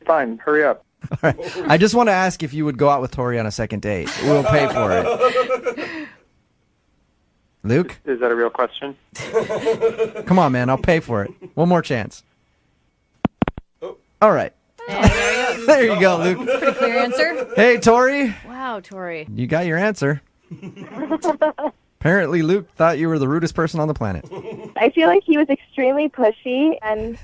Fine. Hurry up. All right. I just want to ask if you would go out with Tori on a second date. We'll pay for it. Luke? Is that a real question? Come on, man. I'll pay for it. One more chance. All right. There you go, Luke. Pretty clear answer. Hey, Tori. Wow, Tori. You got your answer. Apparently, Luke thought you were the rudest person on the planet. I feel like he was extremely pushy, and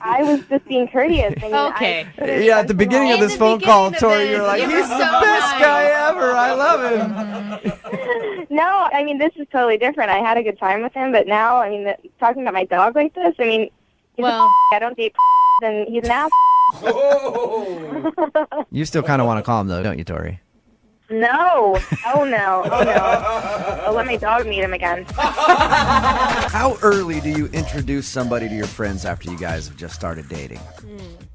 I was just being courteous. I mean, Okay. Yeah, at the beginning of this phone call, Tori, you're like, you he's were the so best nice. guy ever. I love him. No, I mean, this is totally different. I had a good time with him, but now, I mean, talking about my dog like this, I mean, he's I don't date and he's an ass. You still kind of want to call him, though, don't you, Tori? No. Oh, no. Oh, no. I'll let my dog meet him again. How early do you introduce somebody to your friends after you guys have just started dating?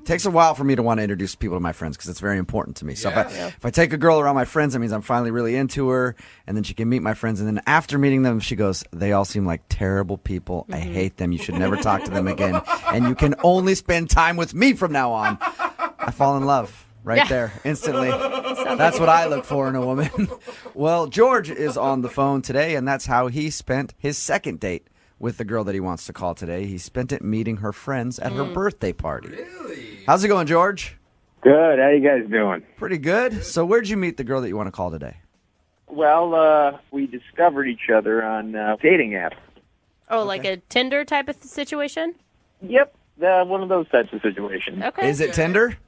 It takes a while for me to want to introduce people to my friends because it's very important to me. So if I take a girl around my friends, that means I'm finally really into her, and then she can meet my friends. And then after meeting them, she goes, they all seem like terrible people. I hate them. You should never talk to them again. And you can only spend time with me from now on. I fall in love. Right there, instantly. That's what I look for in a woman. Well, George is on the phone today, and that's how he spent his second date with the girl that he wants to call today. He spent it meeting her friends at her birthday party. Really? How's it going, George? Good. How you guys doing? Pretty good. So where'd you meet the girl that you want to call today? Well, we discovered each other on dating apps. Oh, like a Tinder type of situation? Yep, one of those types of situations. Okay. Is it Tinder?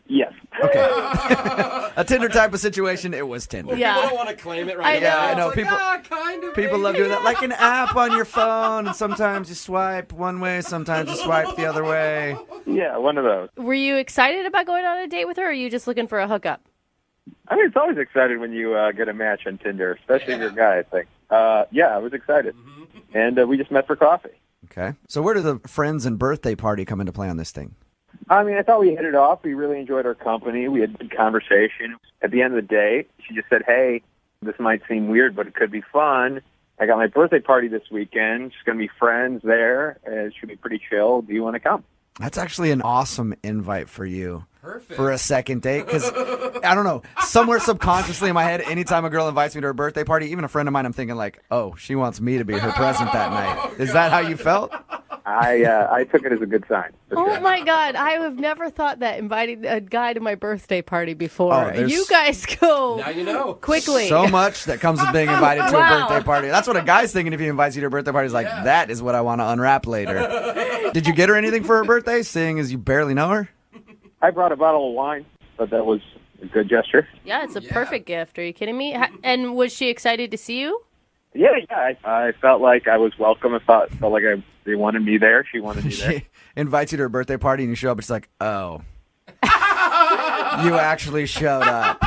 Yes. Okay. A Tinder type of situation, it was Tinder. Yeah. People don't want to claim it right now. I know. It's like, People, kind of. people love doing that. Like an app on your phone, and sometimes you swipe one way, sometimes you swipe the other way. Yeah, one of those. Were you excited about going on a date with her, or are you just looking for a hookup? I mean, it's always exciting when you get a match on Tinder, especially if you're a guy, I think. Yeah, I was excited. And we just met for coffee. Okay. So where did the friends and birthday party come into play on this thing? I mean, I thought we hit it off. We really enjoyed our company. We had good conversation. At the end of the day, she just said, hey, this might seem weird, but it could be fun. I got my birthday party this weekend. She's going to be friends there. It should be pretty chill. Do you want to come? That's actually an awesome invite for you. Perfect. For a second date. Because, I don't know, somewhere subconsciously in my head, anytime a girl invites me to her birthday party, even a friend of mine, I'm thinking like, oh, she wants me to be her present that night. Is that how you felt? I took it as a good sign. Oh, my God. I have never thought that inviting a guy to my birthday party before. Oh, there's- You guys go Now you know. quickly. So much that comes with being invited to Wow. a birthday party. That's what a guy's thinking if he invites you to a birthday party. He's like, that is what I want to unwrap later. Did you get her anything for her birthday, seeing as you barely know her? I brought a bottle of wine, but that was a good gesture. Yeah, it's a perfect gift. Are you kidding me? And was she excited to see you? Yeah. I felt like I was welcome. I felt like they wanted me there. She wanted me there. She invites you to her birthday party and you show up. It's like, oh, you actually showed up.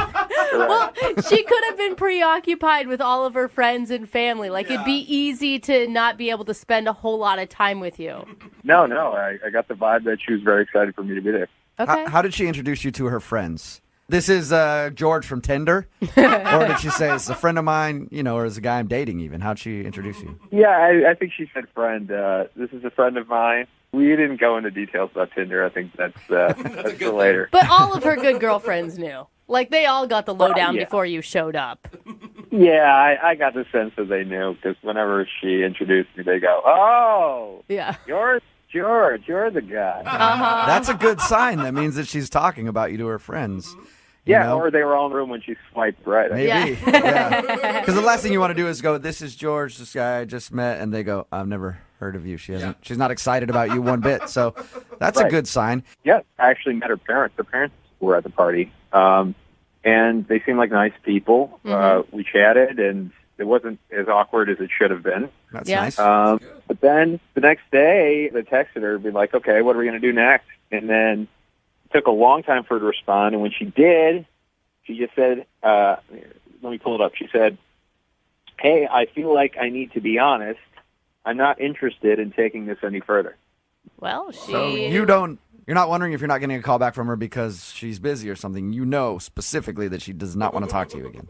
Well, she could have been preoccupied with all of her friends and family. Like, it'd be easy to not be able to spend a whole lot of time with you. No. I got the vibe that she was very excited for me to be there. Okay. How did she introduce you to her friends? This is George from Tinder? Or did she say, it's a friend of mine, or is a guy I'm dating even? How'd she introduce you? Yeah, I think she said friend. This is a friend of mine. We didn't go into details about Tinder. I think that's for later. But all of her good girlfriends knew. Like, they all got the lowdown yeah. before you showed up. Yeah, I got the sense that they knew because whenever she introduced me, they go, "Oh, yeah, you're George. You're the guy." Uh-huh. That's a good sign. That means that she's talking about you to her friends. Yeah, or they were all in the room when she swiped right. Maybe. Yeah. Because the last thing you want to do is go, this is George, this guy I just met, and they go, I've never heard of you. She's not excited about you one bit. So that's a good sign. Yeah, I actually met her parents. Her parents were at the party. And they seemed like nice people. Mm-hmm. We chatted, and it wasn't as awkward as it should have been. That's nice. But then the next day, they texted her, be like, okay, what are we going to do next? And then took a long time for her to respond, and when she did, she just said, let me pull it up. She said, "Hey, I feel like I need to be honest. I'm not interested in taking this any further." Well, So you're not wondering if you're not getting a call back from her because she's busy or something. You know specifically that she does not want to talk to you again.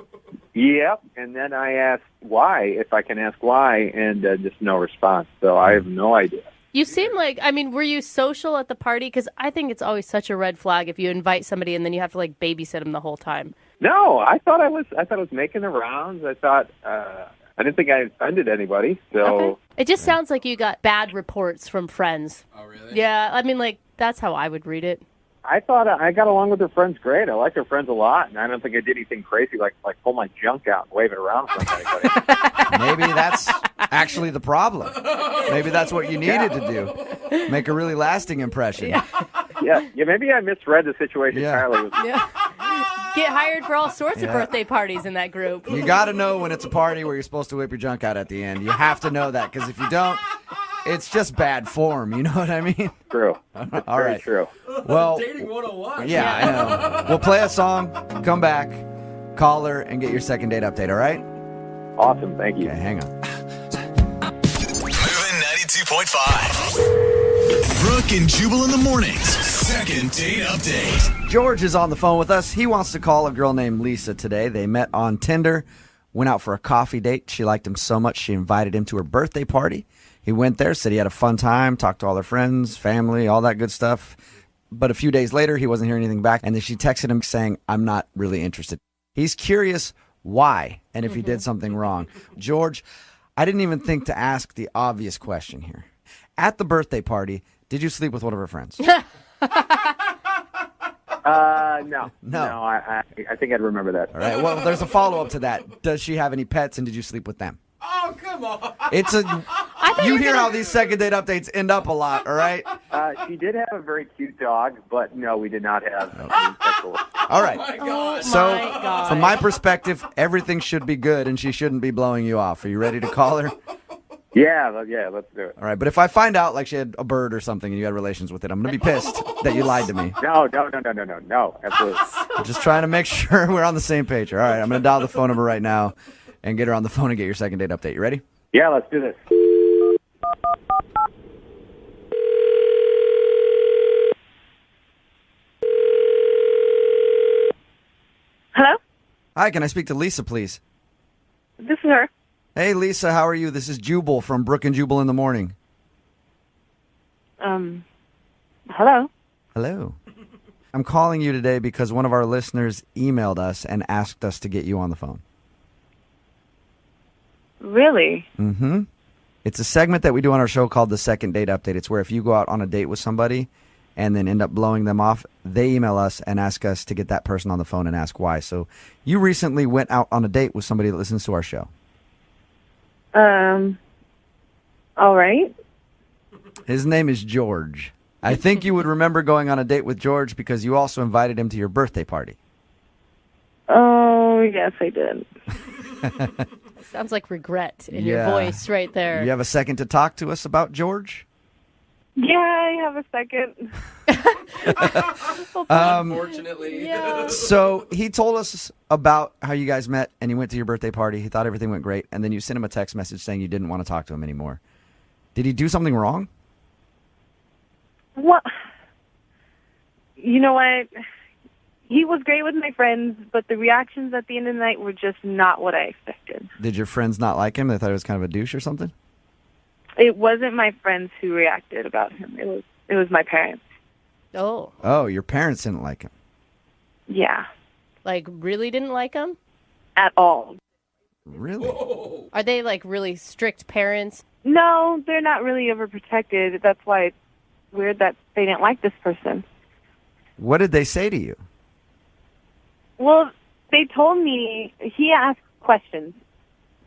Yep. And then I asked why, if I can ask why, and just no response. So I have no idea. You seem like, I mean, were you social at the party? Because I think it's always such a red flag if you invite somebody and then you have to like babysit them the whole time. No, I thought I was making the rounds. I thought I didn't think I offended anybody. So Okay. It just sounds like you got bad reports from friends. Oh, really? Yeah, I mean, like, that's how I would read it. I thought I got along with her friends great. I like her friends a lot, and I don't think I did anything crazy like pull my junk out and wave it around in front of anybody. Maybe that's actually the problem. Maybe that's what you needed to do. Make a really lasting impression. Yeah, maybe I misread the situation entirely. Yeah. Get hired for all sorts of birthday parties in that group. You got to know when it's a party where you're supposed to whip your junk out at the end. You have to know that, because if you don't, it's just bad form. You know what I mean? True. All right. True. Well, Dating 101. yeah, I know. We'll play a song, come back, call her, and get your second date update, all right? Awesome. Thank you. Okay, hang on. Moving 92.5. Brooke and Jubal in the mornings. Second date update. George is on the phone with us. He wants to call a girl named Lisa today. They met on Tinder, went out for a coffee date. She liked him so much she invited him to her birthday party. He went there, said he had a fun time, talked to all their friends, family, all that good stuff. But a few days later, he wasn't hearing anything back, and then she texted him saying, "I'm not really interested." He's curious why and if he did something wrong. George, I didn't even think to ask the obvious question here. At the birthday party, did you sleep with one of her friends? No. I think I'd remember that. All right. Well, there's a follow-up to that. Does she have any pets, and did you sleep with them? Oh, come on. It's you hear how these second date updates end up a lot, all right? She did have a very cute dog, but no, we did not have any sexual. All right. Oh, my God. So, from my perspective, everything should be good, and she shouldn't be blowing you off. Are you ready to call her? Yeah, let's do it. All right. But if I find out like she had a bird or something and you had relations with it, I'm going to be pissed that you lied to me. No, absolutely. I'm just trying to make sure we're on the same page. All right. I'm going to dial the phone number right now and get her on the phone and get your second date update. You ready? Yeah, let's do this. Hello? Hi, can I speak to Lisa, please? This is her. Hey, Lisa, how are you? This is Jubal from Brooke and Jubal in the Morning. Hello? Hello. I'm calling you today because one of our listeners emailed us and asked us to get you on the phone. Really? Mm-hmm. It's a segment that we do on our show called the Second Date Update. It's where if you go out on a date with somebody and then end up blowing them off, they email us and ask us to get that person on the phone and ask why. So you recently went out on a date with somebody that listens to our show. All right. His name is George. I think you would remember going on a date with George because you also invited him to your birthday party. Oh, yes, I did. Sounds like regret in your voice right there. You have a second to talk to us about George? Yeah, I have a second. Unfortunately. Yeah. So he told us about how you guys met and you went to your birthday party. He thought everything went great. And then you sent him a text message saying you didn't want to talk to him anymore. Did he do something wrong? What? You know what? He was great with my friends, but the reactions at the end of the night were just not what I expected. Did your friends not like him? They thought he was kind of a douche or something? It wasn't my friends who reacted about him. It was my parents. Oh. Oh, your parents didn't like him. Yeah. Like, really didn't like him? At all. Really? Whoa. Are they, like, really strict parents? No, they're not really overprotected. That's why it's weird that they didn't like this person. What did they say to you? Well, they told me, he asked questions,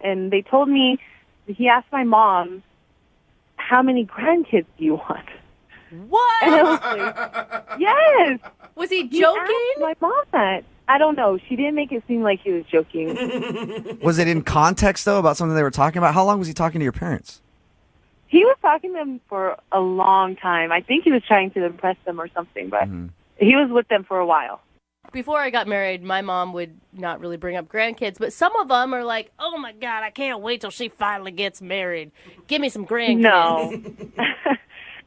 and they told me, he asked my mom, how many grandkids do you want? What? And I was like, yes. Was he He joking? asked my mom that. I don't know. She didn't make it seem like he was joking. Was it in context, though, about something they were talking about? How long was he talking to your parents? He was talking to them for a long time. I think he was trying to impress them or something, but He was with them for a while. Before I got married, my mom would not really bring up grandkids, but some of them are like, oh my God, I can't wait till she finally gets married. Give me some grandkids. No.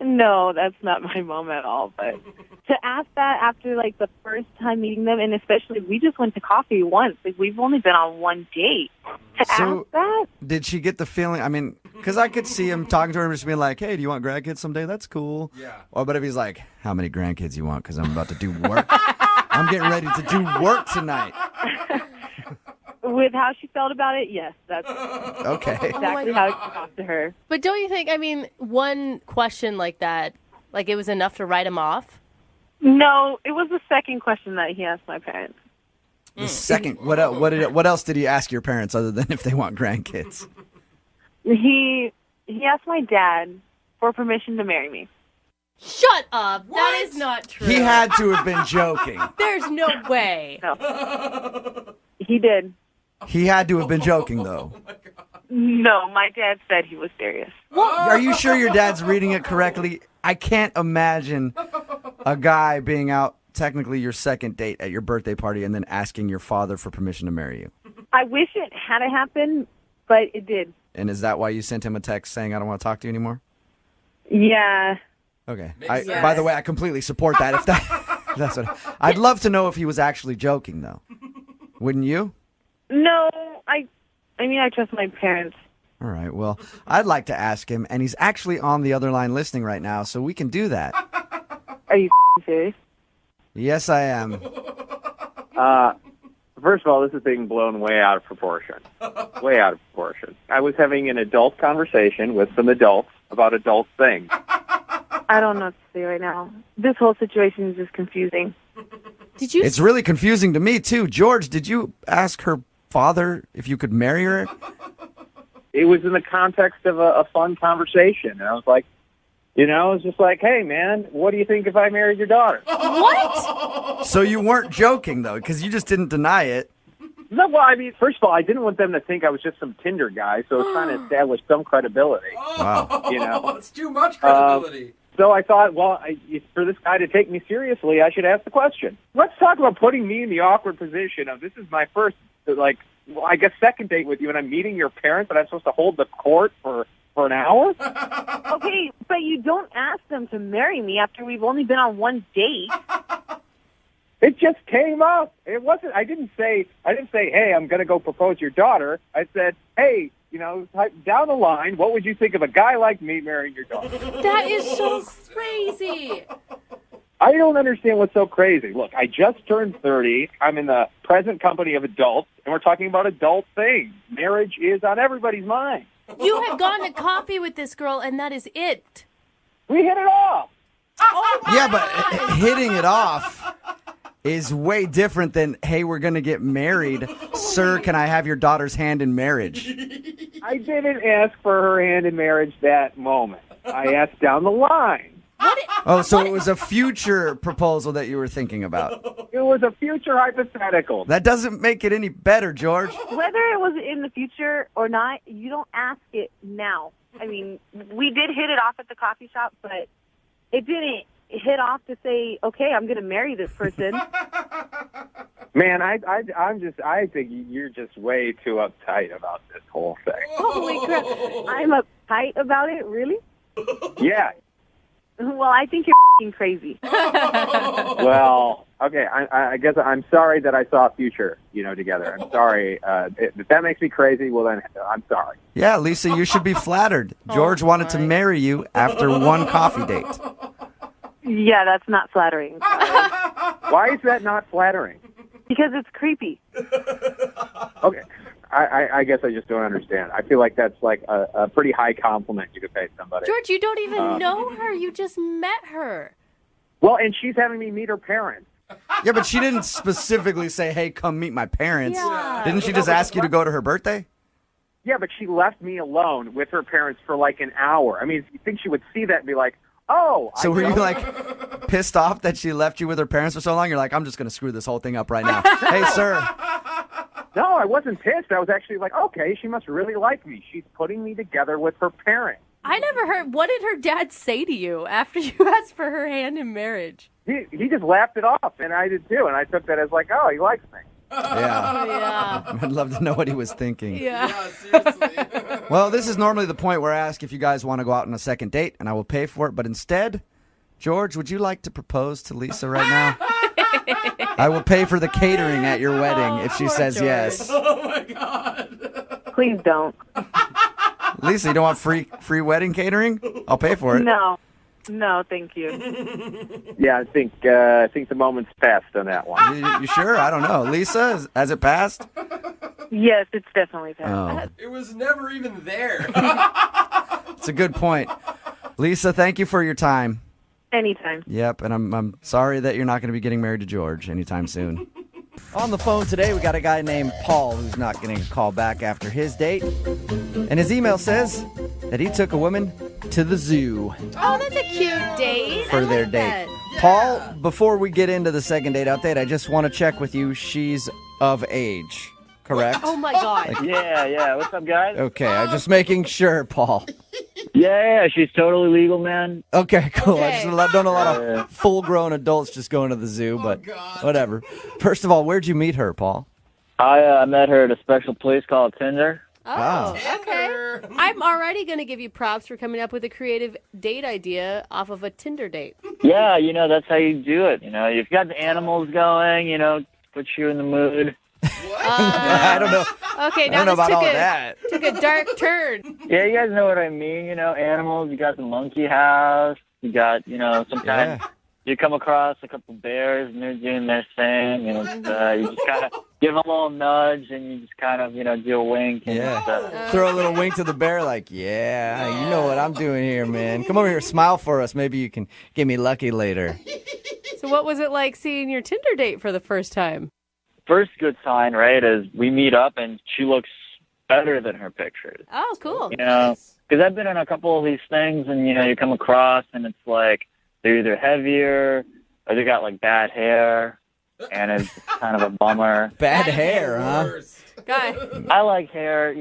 No, that's not my mom at all. But to ask that after, like, the first time meeting them, and especially we just went to coffee once. Like, we've only been on one date. To ask that? Did she get the feeling? I mean, because I could see him talking to her and just being like, hey, do you want grandkids someday? That's cool. Yeah. Or, but if he's like, how many grandkids you want? Because I'm about to do work. I'm getting ready to do work tonight. With how she felt about it, yes, that's okay. exactly how it talked to her. But don't you think, I mean, one question like that, like it was enough to write him off? No, it was the second question that he asked my parents. The second, what else did he ask your parents other than if they want grandkids? He asked my dad for permission to marry me. Shut up. What? That is not true. He had to have been joking. There's no way. No. He did. He had to have been joking, though. No, my dad said he was serious. What? Are you sure your dad's reading it correctly? I can't imagine a guy being out, technically your second date at your birthday party, and then asking your father for permission to marry you. I wish it had happened, but it did. And is that why you sent him a text saying, I don't want to talk to you anymore? Yeah. Okay. By the way, I completely support that. If that's what I'd love to know if he was actually joking, though. Wouldn't you? No, I mean, I trust my parents. All right. Well, I'd like to ask him, and he's actually on the other line listening right now, so we can do that. Are you serious? Yes, I am. First of all, this is being blown way out of proportion. Way out of proportion. I was having an adult conversation with some adults about adult things. I don't know what to say right now. This whole situation is just confusing. Did you? It's really confusing to me, too. George, did you ask her father if you could marry her? It was in the context of a fun conversation. And I was like, you know, it's just like, hey, man, what do you think if I married your daughter? What? So you weren't joking, though, because you just didn't deny it. No, well, I mean, first of all, I didn't want them to think I was just some Tinder guy, so I was trying to establish some credibility. Wow. You know? It's too much credibility. So I thought, well, for this guy to take me seriously, I should ask the question. Let's talk about putting me in the awkward position of this is my first, like, well, I guess second date with you, and I'm meeting your parents, and I'm supposed to hold the court for an hour? Okay, but you don't ask them to marry me after we've only been on one date. It just came up. It wasn't. I didn't say, hey, I'm going to go propose your daughter. I said, hey, you know, down the line, what would you think of a guy like me marrying your daughter? That is so crazy. I don't understand what's so crazy. Look, I just turned 30. I'm in the present company of adults, and we're talking about adult things. Marriage is on everybody's mind. You have gone to coffee with this girl, and that is it. We hit it off. Oh yeah, but hitting it off is way different than, hey, we're going to get married. Sir, can I have your daughter's hand in marriage? I didn't ask for her hand in marriage that moment. I asked down the line. So it was a future proposal that you were thinking about. It was a future hypothetical. That doesn't make it any better, George. Whether it was in the future or not, you don't ask it now. I mean, we did hit it off at the coffee shop, but it didn't hit off to say, okay, I'm going to marry this person. Man, I think you're just way too uptight about this whole thing. Holy crap. I'm uptight about it? Really? Yeah. Well, I think you're f***ing crazy. Well, okay, I guess I'm sorry that I saw a future, together. I'm sorry. If that makes me crazy, well, then I'm sorry. Yeah, Lisa, you should be flattered. George wanted to marry you after one coffee date. Yeah, that's not flattering. Why is that not flattering? Because it's creepy. Okay. I guess I just don't understand. I feel like that's like a pretty high compliment you could pay somebody. George, you don't even know her. You just met her. Well, and she's having me meet her parents. Yeah, but she didn't specifically say, hey, come meet my parents. Yeah. Didn't she just ask you to go to her birthday? Yeah, but she left me alone with her parents for like an hour. I mean, you think she would see that and be like, oh. So were you like pissed off that she left you with her parents for so long? You're like, I'm just going to screw this whole thing up right now. Hey, sir. No, I wasn't pissed. I was actually like, okay, she must really like me. She's putting me together with her parents. I never heard. What did her dad say to you after you asked for her hand in marriage? He just laughed it off, and I did too. And I took that as like, oh, he likes me. Yeah. I'd love to know what he was thinking. Yeah. Seriously. Well, this is normally the point where I ask if you guys want to go out on a second date, and I will pay for it. But instead, George, would you like to propose to Lisa right now? I will pay for the catering at your wedding if she says George. yes. Oh my God. Please don't. Lisa, you don't want free wedding catering? I'll pay for it. No, thank you. Yeah, I think the moment's passed on that one. You sure? I don't know. Lisa, has it passed? Yes, it's definitely passed. Oh, It was never even there. it's a good point. Lisa, thank you for your time. Anytime. Yep, and I'm sorry that you're not going to be getting married to George anytime soon. On the phone today, we got a guy named Paul who's not getting a call back after his date. And his email says that he took a woman to the zoo Oh, that's a cute date. for I their like date. that. Paul, before we get into the second date update, I just want to check with you. She's of age, correct? Oh my God. Yeah. What's up, guys? Okay, I'm just making sure, Paul. Yeah, she's totally legal, man. Okay, cool. I Okay. just don't know a lot of full-grown adults just going to the zoo, but whatever. First of all, where'd you meet her, Paul? I met her at a special place called Tinder. Oh, Wow. okay. I'm already going to give you props for coming up with a creative date idea off of a Tinder date. Yeah, that's how you do it. You've got the animals going, puts you in the mood. I don't know. Okay, I now don't know this about all of that. took a dark turn. Yeah, you guys know what I mean. Animals. You got the monkey house. You got, sometimes you come across a couple bears and they're doing their thing, and you just kind of give them a little nudge and you just kind of, do a wink. And Throw a little wink to the bear like, yeah, you know what I'm doing here, man. Come over here, smile for us. Maybe you can get me lucky later. So what was it like seeing your Tinder date for the first time? First good sign, right, is we meet up and she looks better than her pictures. Oh, cool. Because I've been on a couple of these things and, you come across and it's like they're either heavier or they got like bad hair and it's kind of a bummer. Bad hair, huh? Guy. I like hair,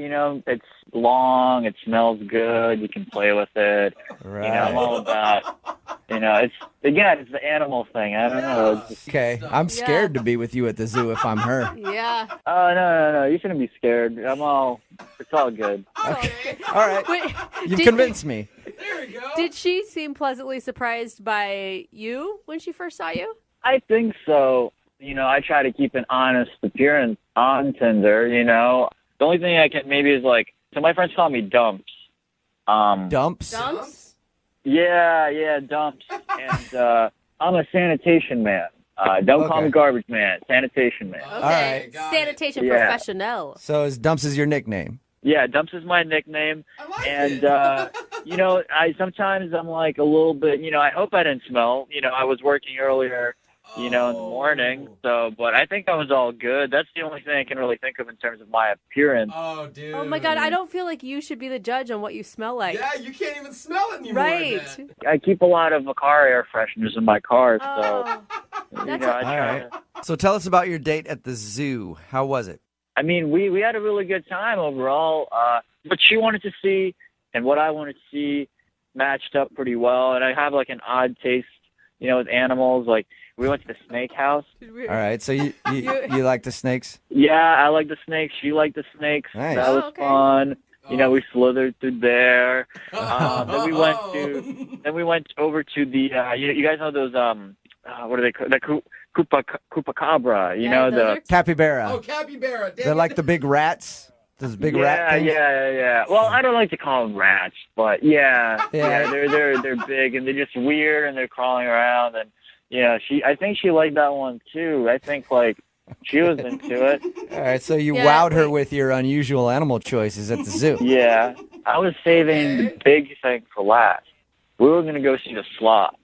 it's long, it smells good, you can play with it. Right. I'm all about, it's the animal thing. I don't know. It's just, Okay, I'm scared to be with you at the zoo if I'm her. Yeah. oh, no, you shouldn't be scared. It's all good. Okay. All right. Wait, You've convinced me. There we go. Did she seem pleasantly surprised by you when she first saw you? I think so. I try to keep an honest appearance on Tinder, The only thing I can maybe is so my friends call me Dumps. Dumps? Dumps? Yeah, Dumps. And I'm a sanitation man. Don't call me garbage man, sanitation man. Okay. All right. Sanitation Yeah. professional. So Dumps is your nickname? Yeah, Dumps is my nickname. And, I sometimes I'm like a little bit, I hope I didn't smell. I was working earlier, in the morning. So, but I think I was all good. That's the only thing I can really think of in terms of my appearance. Oh, dude. Oh my God, I don't feel like you should be the judge on what you smell like. Yeah, you can't even smell it anymore. Right. Man. I keep a lot of car air fresheners in my car, so, Oh, I try to. So tell us about your date at the zoo. How was it? I mean, we had a really good time overall. What she wanted to see and what I wanted to see matched up pretty well. And I have like an odd taste, with animals. Like we went to the snake house. All right. So you like the snakes? Yeah, I like the snakes. She liked the snakes. Nice. That was fun. We slithered through there. Then we went over to the. You guys know those what are they called? The Chupacabra. The capybara. Oh, capybara. They're like the big rats. Those big rat things. Yeah. Well, I don't like to call them rats, but yeah. They're big and they're just weird and they're crawling around and I think she liked that one too. I think she was into it. All right, so you wowed her with your unusual animal choices at the zoo. Yeah, I was saving the big thing for last. We were gonna go see the sloth.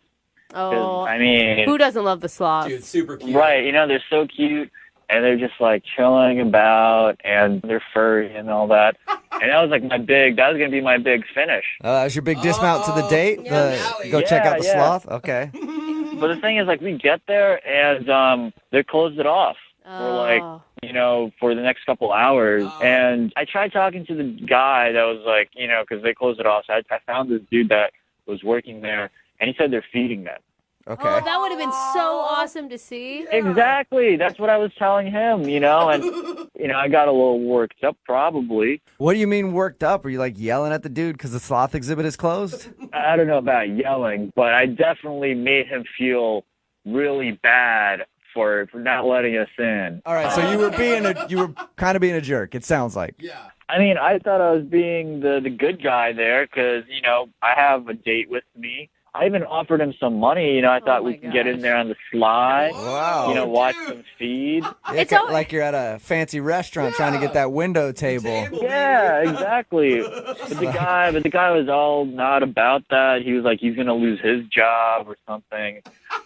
Oh, I mean, who doesn't love the sloth? Dude, super cute. Right, they're so cute. And they're just chilling about, and they're furry and all that. And that was that was gonna be my big finish. That was your big dismount to the date. Go check out the sloth. Okay. But the thing is, we get there and they closed it off. Oh. for the next couple hours. And I tried talking to the guy that was like, because they closed it off. So I found this dude that was working there, and he said they're feeding them. Okay. Oh, that would have been so awesome to see. Exactly. That's what I was telling him, and, I got a little worked up probably. What do you mean worked up? Are you like yelling at the dude because the sloth exhibit is closed? I don't know about yelling, but I definitely made him feel really bad for not letting us in. All right, so you were kind of being a jerk, it sounds like. Yeah. I mean, I thought I was being the good guy there because, I have a date with me. I even offered him some money. I thought we can get in there on the sly. Wow. Watch some feed. It's like you're at a fancy restaurant trying to get that window table. Yeah, exactly. But the guy was all not about that. He was like, he's going to lose his job or something.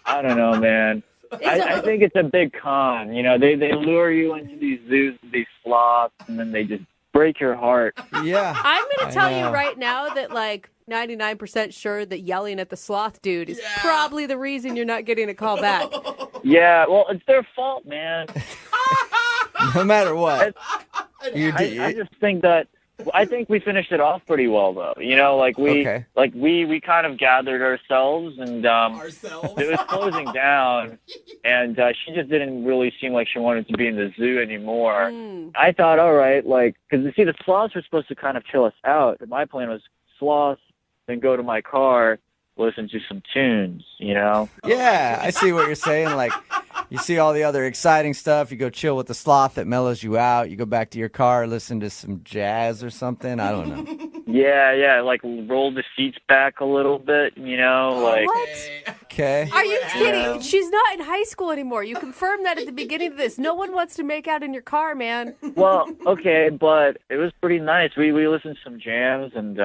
I don't know, man. I think it's a big con. They lure you into these zoos, these sloths, and then they just break your heart. Yeah. I'm going to tell you right now that, 99% sure that yelling at the sloth dude is probably the reason you're not getting a call back. Yeah, well, it's their fault, man. No matter what. I just think that I think we finished it off pretty well, though. We kind of gathered ourselves, and it was closing down, and she just didn't really seem like she wanted to be in the zoo anymore. I thought, all right, because you see, the sloths were supposed to kind of chill us out. My plan was sloths, then go to my car, listen to some tunes, Yeah, I see what you're saying. You see all the other exciting stuff. You go chill with the sloth that mellows you out. You go back to your car, listen to some jazz or something. I don't know. Yeah, roll the seats back a little bit, What? Okay. Are you kidding? She's not in high school anymore. You confirmed that at the beginning of this. No one wants to make out in your car, man. Well, okay, but it was pretty nice. We listened to some jams, and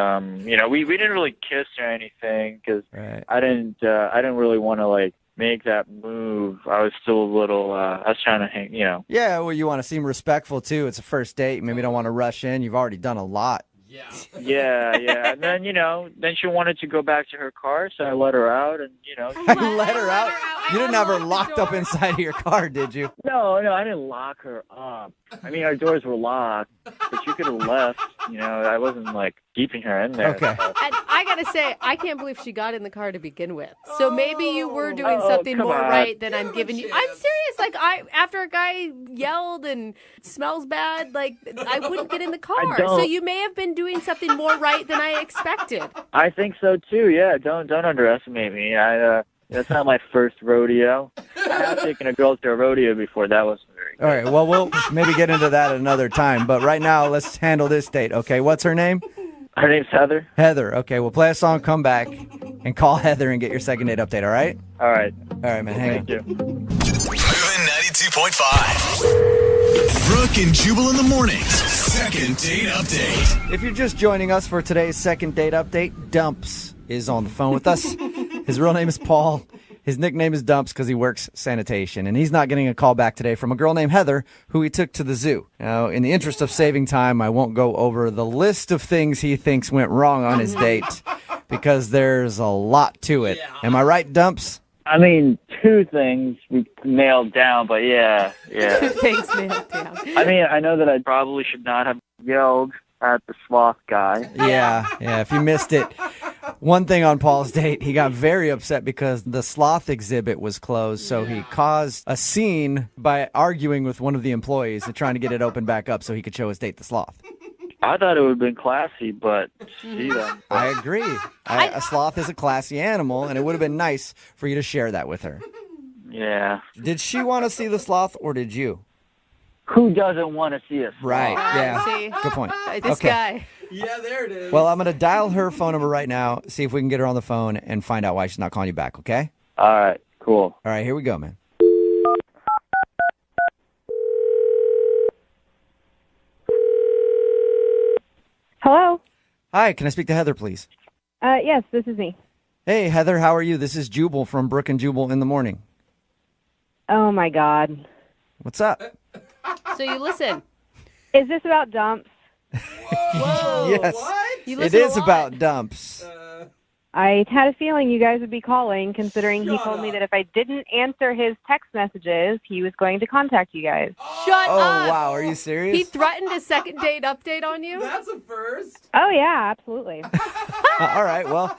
we didn't really kiss or anything because I didn't really want to make that move. I was still a little. I was trying to hang, Yeah, well, you want to seem respectful too. It's a first date. Maybe don't want to rush in. You've already done a lot. Yeah. And then, then she wanted to go back to her car, so I let her out, and, I let her out? You didn't have her locked up inside of your car, did you? No, I didn't lock her up. I mean, our doors were locked, but she could have left. I wasn't, keeping her in there. Okay. So. And I got to say, I can't believe she got in the car to begin with. So maybe you were doing something more right than I'm giving you. I'm serious. After a guy yelled and it smells bad, I wouldn't get in the car. So you may have been doing something more right than I expected. I think so, too. Yeah, don't underestimate me. That's not my first rodeo. I have taken a girl to a rodeo before. That wasn't very good. All right, well, we'll maybe get into that another time. But right now, let's handle this date, okay? What's her name? Her name's Heather. Heather. Okay, we'll play a song, come back, and call Heather and get your second date update, all right? All right. All right, man, hang on. Thank you. Moving 92.5. Brooke and Jubal in the mornings. Second date update. If you're just joining us for today's second date update, Dumps is on the phone with us. His real name is Paul. His nickname is Dumps because he works sanitation, and he's not getting a call back today from a girl named Heather who he took to the zoo. Now, in the interest of saving time, I won't go over the list of things he thinks went wrong on his date because there's a lot to it. Am I right, Dumps? I mean, two things we nailed down, but yeah. Two things nailed down. I mean, I know that I probably should not have yelled at the sloth guy. Yeah, if you missed it. One thing on Paul's date, he got very upset because the sloth exhibit was closed, so he caused a scene by arguing with one of the employees and trying to get it opened back up so he could show his date the sloth. I thought it would have been classy, but I agree. A sloth is a classy animal, and it would have been nice for you to share that with her. Yeah. Did she want to see the sloth, or did you? Who doesn't want to see a sloth? Right, yeah. See? Good point. This guy. Yeah, there it is. Well, I'm going to dial her phone number right now, see if we can get her on the phone, and find out why she's not calling you back, okay? All right, cool. All right, here we go, man. Hello? Hi, can I speak to Heather, please? Yes, this is me. Hey, Heather, how are you? This is Jubal from Brooke and Jubal in the Morning. Oh, my God. What's up? So you listen. Is this about Dumps? Whoa. Yes, You it listen is a lot. about Dumps. I had a feeling you guys would be calling, considering he told me that if I didn't answer his text messages, he was going to contact you guys. Shut Oh, up. wow. Are you serious? He threatened a second date update on you? That's a first. Oh, yeah, absolutely. All right. Well,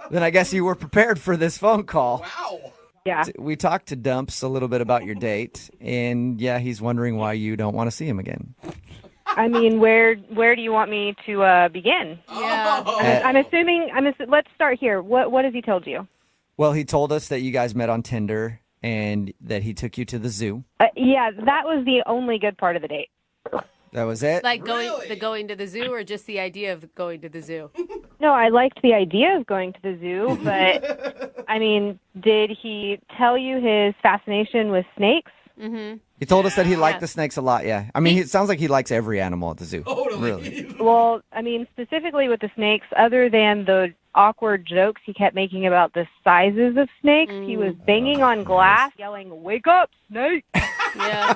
then I guess you were prepared for this phone call. Wow. Yeah. We talked to Dumps a little bit about your date, and yeah, he's wondering why you don't want to see him again. I mean, where do you want me to begin? Yeah. I'm assuming. Let's start here. What has he told you? Well, he told us that you guys met on Tinder and that he took you to the zoo. Yeah, that was the only good part of the date. That was it? Like going to the zoo, or just the idea of going to the zoo? No, I liked the idea of going to the zoo, but I mean, did he tell you his fascination with snakes? Mm-hmm. He told us that he liked the snakes a lot, yeah. I mean, it sounds like he likes every animal at the zoo. Really. Well, I mean, specifically with the snakes, other than the awkward jokes he kept making about the sizes of snakes, he was banging on glass, yelling, "Wake up, snake!" Yeah.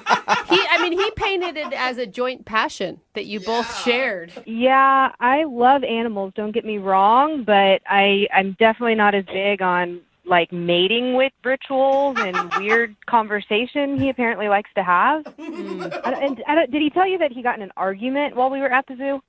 He painted it as a joint passion that you both shared. Yeah, I love animals, don't get me wrong, but I'm definitely not as big on like mating with rituals and weird conversation he apparently likes to have. Did he tell you that he got in an argument while we were at the zoo?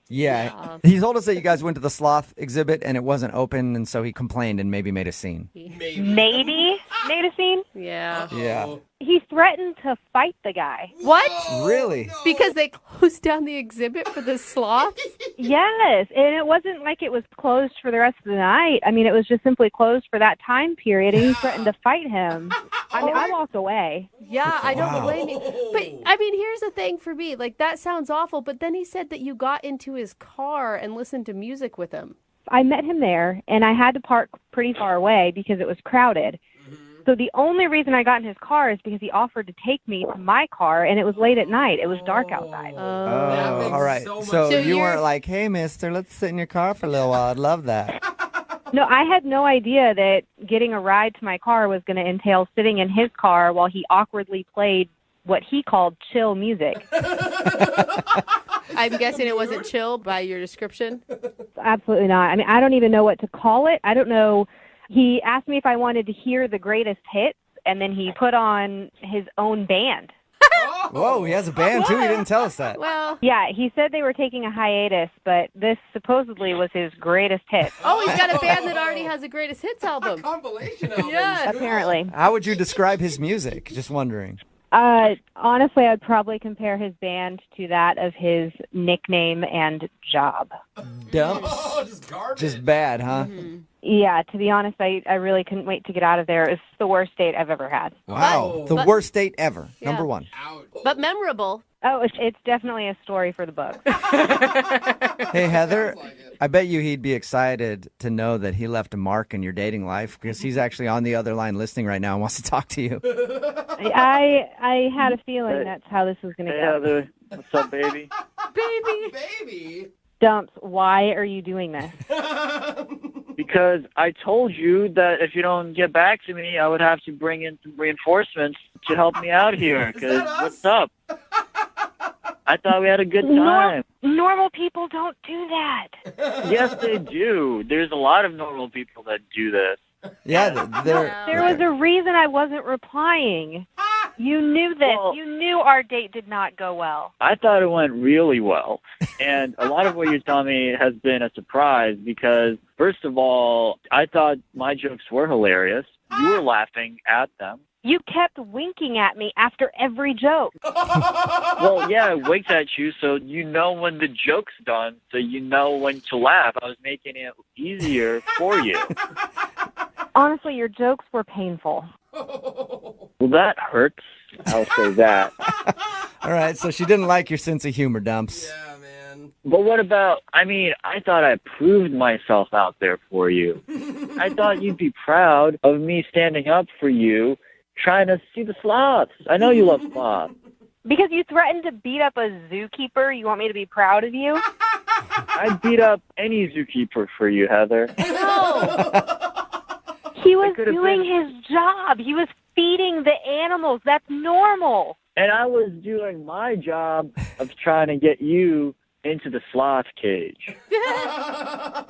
Yeah. He told us that you guys went to the sloth exhibit and it wasn't open, and so he complained and maybe made a scene. Maybe made a scene? Yeah. Yeah. He threatened to fight the guy. What? Really? Because they closed down the exhibit for the sloths? Yes, and it wasn't like it was closed for the rest of the night. I mean, it was just simply closed for that time period, and he threatened to fight him. I mean, I walked away. Yeah, I don't blame you. But, I mean, here's the thing for me. Like, that sounds awful, but then he said that you got into his car and listened to music with him. I met him there, and I had to park pretty far away because it was crowded. So the only reason I got in his car is because he offered to take me to my car, and it was late at night. It was dark outside. Oh, all right. So you weren't like, "Hey, mister, let's sit in your car for a little while. I'd love that." No, I had no idea that getting a ride to my car was going to entail sitting in his car while he awkwardly played what he called chill music. I'm guessing it wasn't chill by your description? Absolutely not. I mean, I don't even know what to call it. I don't know. He asked me if I wanted to hear the greatest hits, and then he put on his own band. Whoa, he has a band too? He didn't tell us that. Well, yeah, he said they were taking a hiatus, but this supposedly was his greatest hit. Oh, he's got a band that already has a greatest hits album. Compilation album. Yeah. Apparently. How would you describe his music? Just wondering. Honestly, I'd probably compare his band to that of his nickname and job. Dumps? Just garbage. Just bad, huh? Mm-hmm. Yeah, to be honest, I really couldn't wait to get out of there. It's the worst date I've ever had. Wow. The worst date ever. Number one. But memorable. Oh, it's definitely a story for the book. Hey, Heather, I bet you he'd be excited to know that he left a mark in your dating life, because he's actually on the other line listening right now and wants to talk to you. I had a feeling that's how this was going to go. Heather, what's up, baby? Baby. Dumps, why are you doing this? Because I told you that if you don't get back to me, I would have to bring in some reinforcements to help me out here. Because what's up? I thought we had a good time. Normal people don't do that. Yes, they do. There's a lot of normal people that do this. Yeah, there was a reason I wasn't replying. You knew this. Well, you knew our date did not go well. I thought it went really well. And a lot of what you're telling me has been a surprise because, first of all, I thought my jokes were hilarious. You were laughing at them. You kept winking at me after every joke. Well, yeah, I winked at you so you know when the joke's done, so you know when to laugh. I was making it easier for you. Honestly, your jokes were painful. Well, that hurts. I'll say that. All right, so she didn't like your sense of humor, Dumps. Yeah, man. But what about, I thought I proved myself out there for you. I thought you'd be proud of me standing up for you, trying to see the sloths. I know you love sloths. Because you threatened to beat up a zookeeper, you want me to be proud of you? I'd beat up any zookeeper for you, Heather. No. He was doing his job. He was feeding the animals. That's normal. And I was doing my job of trying to get you into the sloth cage.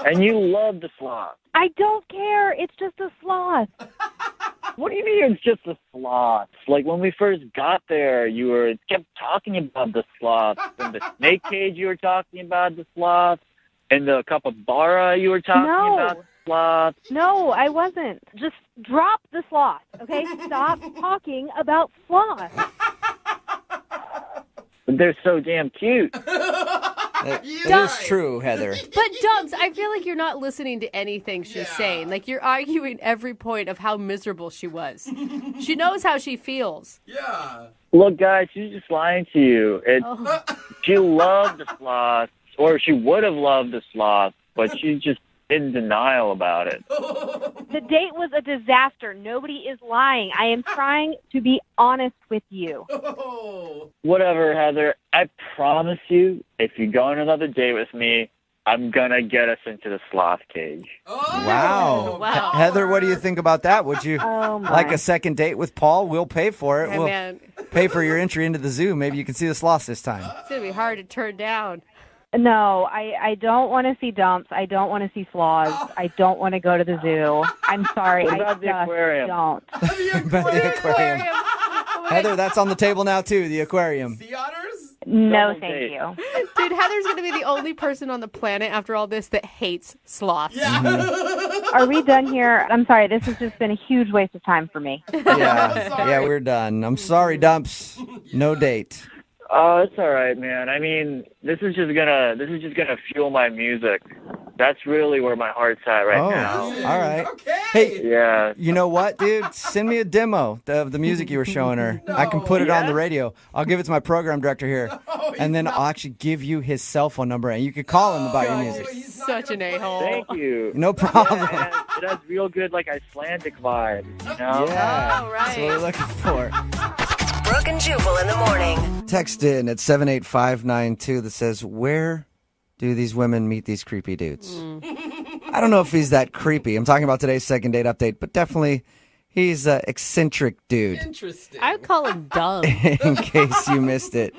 And you love the sloth. I don't care. It's just a sloth. What do you mean it's just the sloths? Like, when we first got there, you kept talking about the sloths. In the snake cage, you were talking about the sloths. In the capybara, you were talking about the sloths. No, I wasn't. Just drop the sloth, okay? Stop talking about sloths. But they're so damn cute. It is true, Heather. But Dubs, I feel like you're not listening to anything she's saying. Like, you're arguing every point of how miserable she was. She knows how she feels. Yeah. Look, guys, she's just lying to you. She loved the sloth, or she would have loved the sloth, but she's just in denial about it. The date was a disaster. Nobody is lying. I am trying to be honest with you. Whatever, Heather. I promise you, if you go on another date with me, I'm going to get us into the sloth cage. Wow. Heather, what do you think about that? Would you like a second date with Paul? We'll pay for it. Hey, we'll man. pay for your entry into the zoo. Maybe you can see the sloths this time. It's going to be hard to turn down. No, I don't want to see dumps. I don't want to see sloths. I don't want to go to the zoo. I'm sorry. What about the aquarium? Don't. But the aquarium. Heather, that's on the table now, too, the aquarium. Sea otters? No, thank you. Dude, Heather's going to be the only person on the planet after all this that hates sloths. Are we done here? I'm sorry. This has just been a huge waste of time for me. Yeah, we're done. I'm sorry, Dumps. No date. Oh, it's all right, man. I mean, this is just gonna fuel my music. That's really where my heart's at right now. All right. Okay. Hey, Yeah. you know what, dude? Send me a demo of the music you were showing her. I can put it on the radio. I'll give it to my program director here. And then I'll actually give you his cell phone number, and you can call him about your music. Such an a-hole. Thank you. No problem. Yeah, it has real good, like, Icelandic vibe, you know? Yeah. All That's what we're right. looking for. Brooke and Jubal in the morning. Text in at 78592 that says, where do these women meet these creepy dudes? I don't know if he's that creepy. I'm talking about today's second date update, but definitely he's an eccentric dude. Interesting. I would call him dumb. In case you missed it.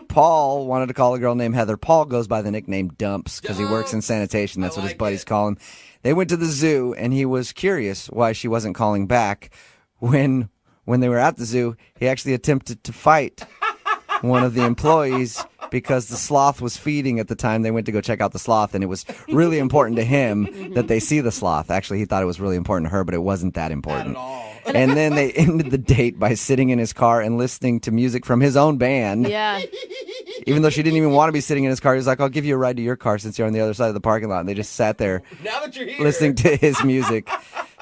Paul wanted to call a girl named Heather. Paul goes by the nickname Dumps because he works in sanitation. That's what his buddies call him. They went to the zoo, and he was curious why she wasn't calling back. When they were at the zoo, he actually attempted to fight one of the employees because the sloth was feeding at the time they went to go check out the sloth, and it was really important to him that they see the sloth. Actually, he thought it was really important to her, but it wasn't that important. Not at all. And then they ended the date by sitting in his car and listening to music from his own band. Yeah. Even though she didn't even want to be sitting in his car, he was like, I'll give you a ride to your car since you're on the other side of the parking lot. And they just sat there Now that you're here. listening to his music.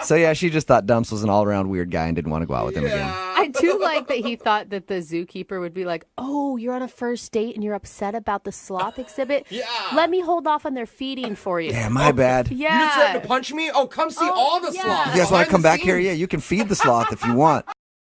So, yeah, she just thought Dumps was an all-around weird guy and didn't want to go out with him again. I do like that he thought that the zookeeper would be like, oh, you're on a first date and you're upset about the sloth exhibit? Yeah. Let me hold off on their feeding for you. Yeah, my bad. Yeah. You just threatened to punch me? Oh, come see all the sloths. You guys want behind to come the back here? scenes. Yeah, you can feed the sloth if you want.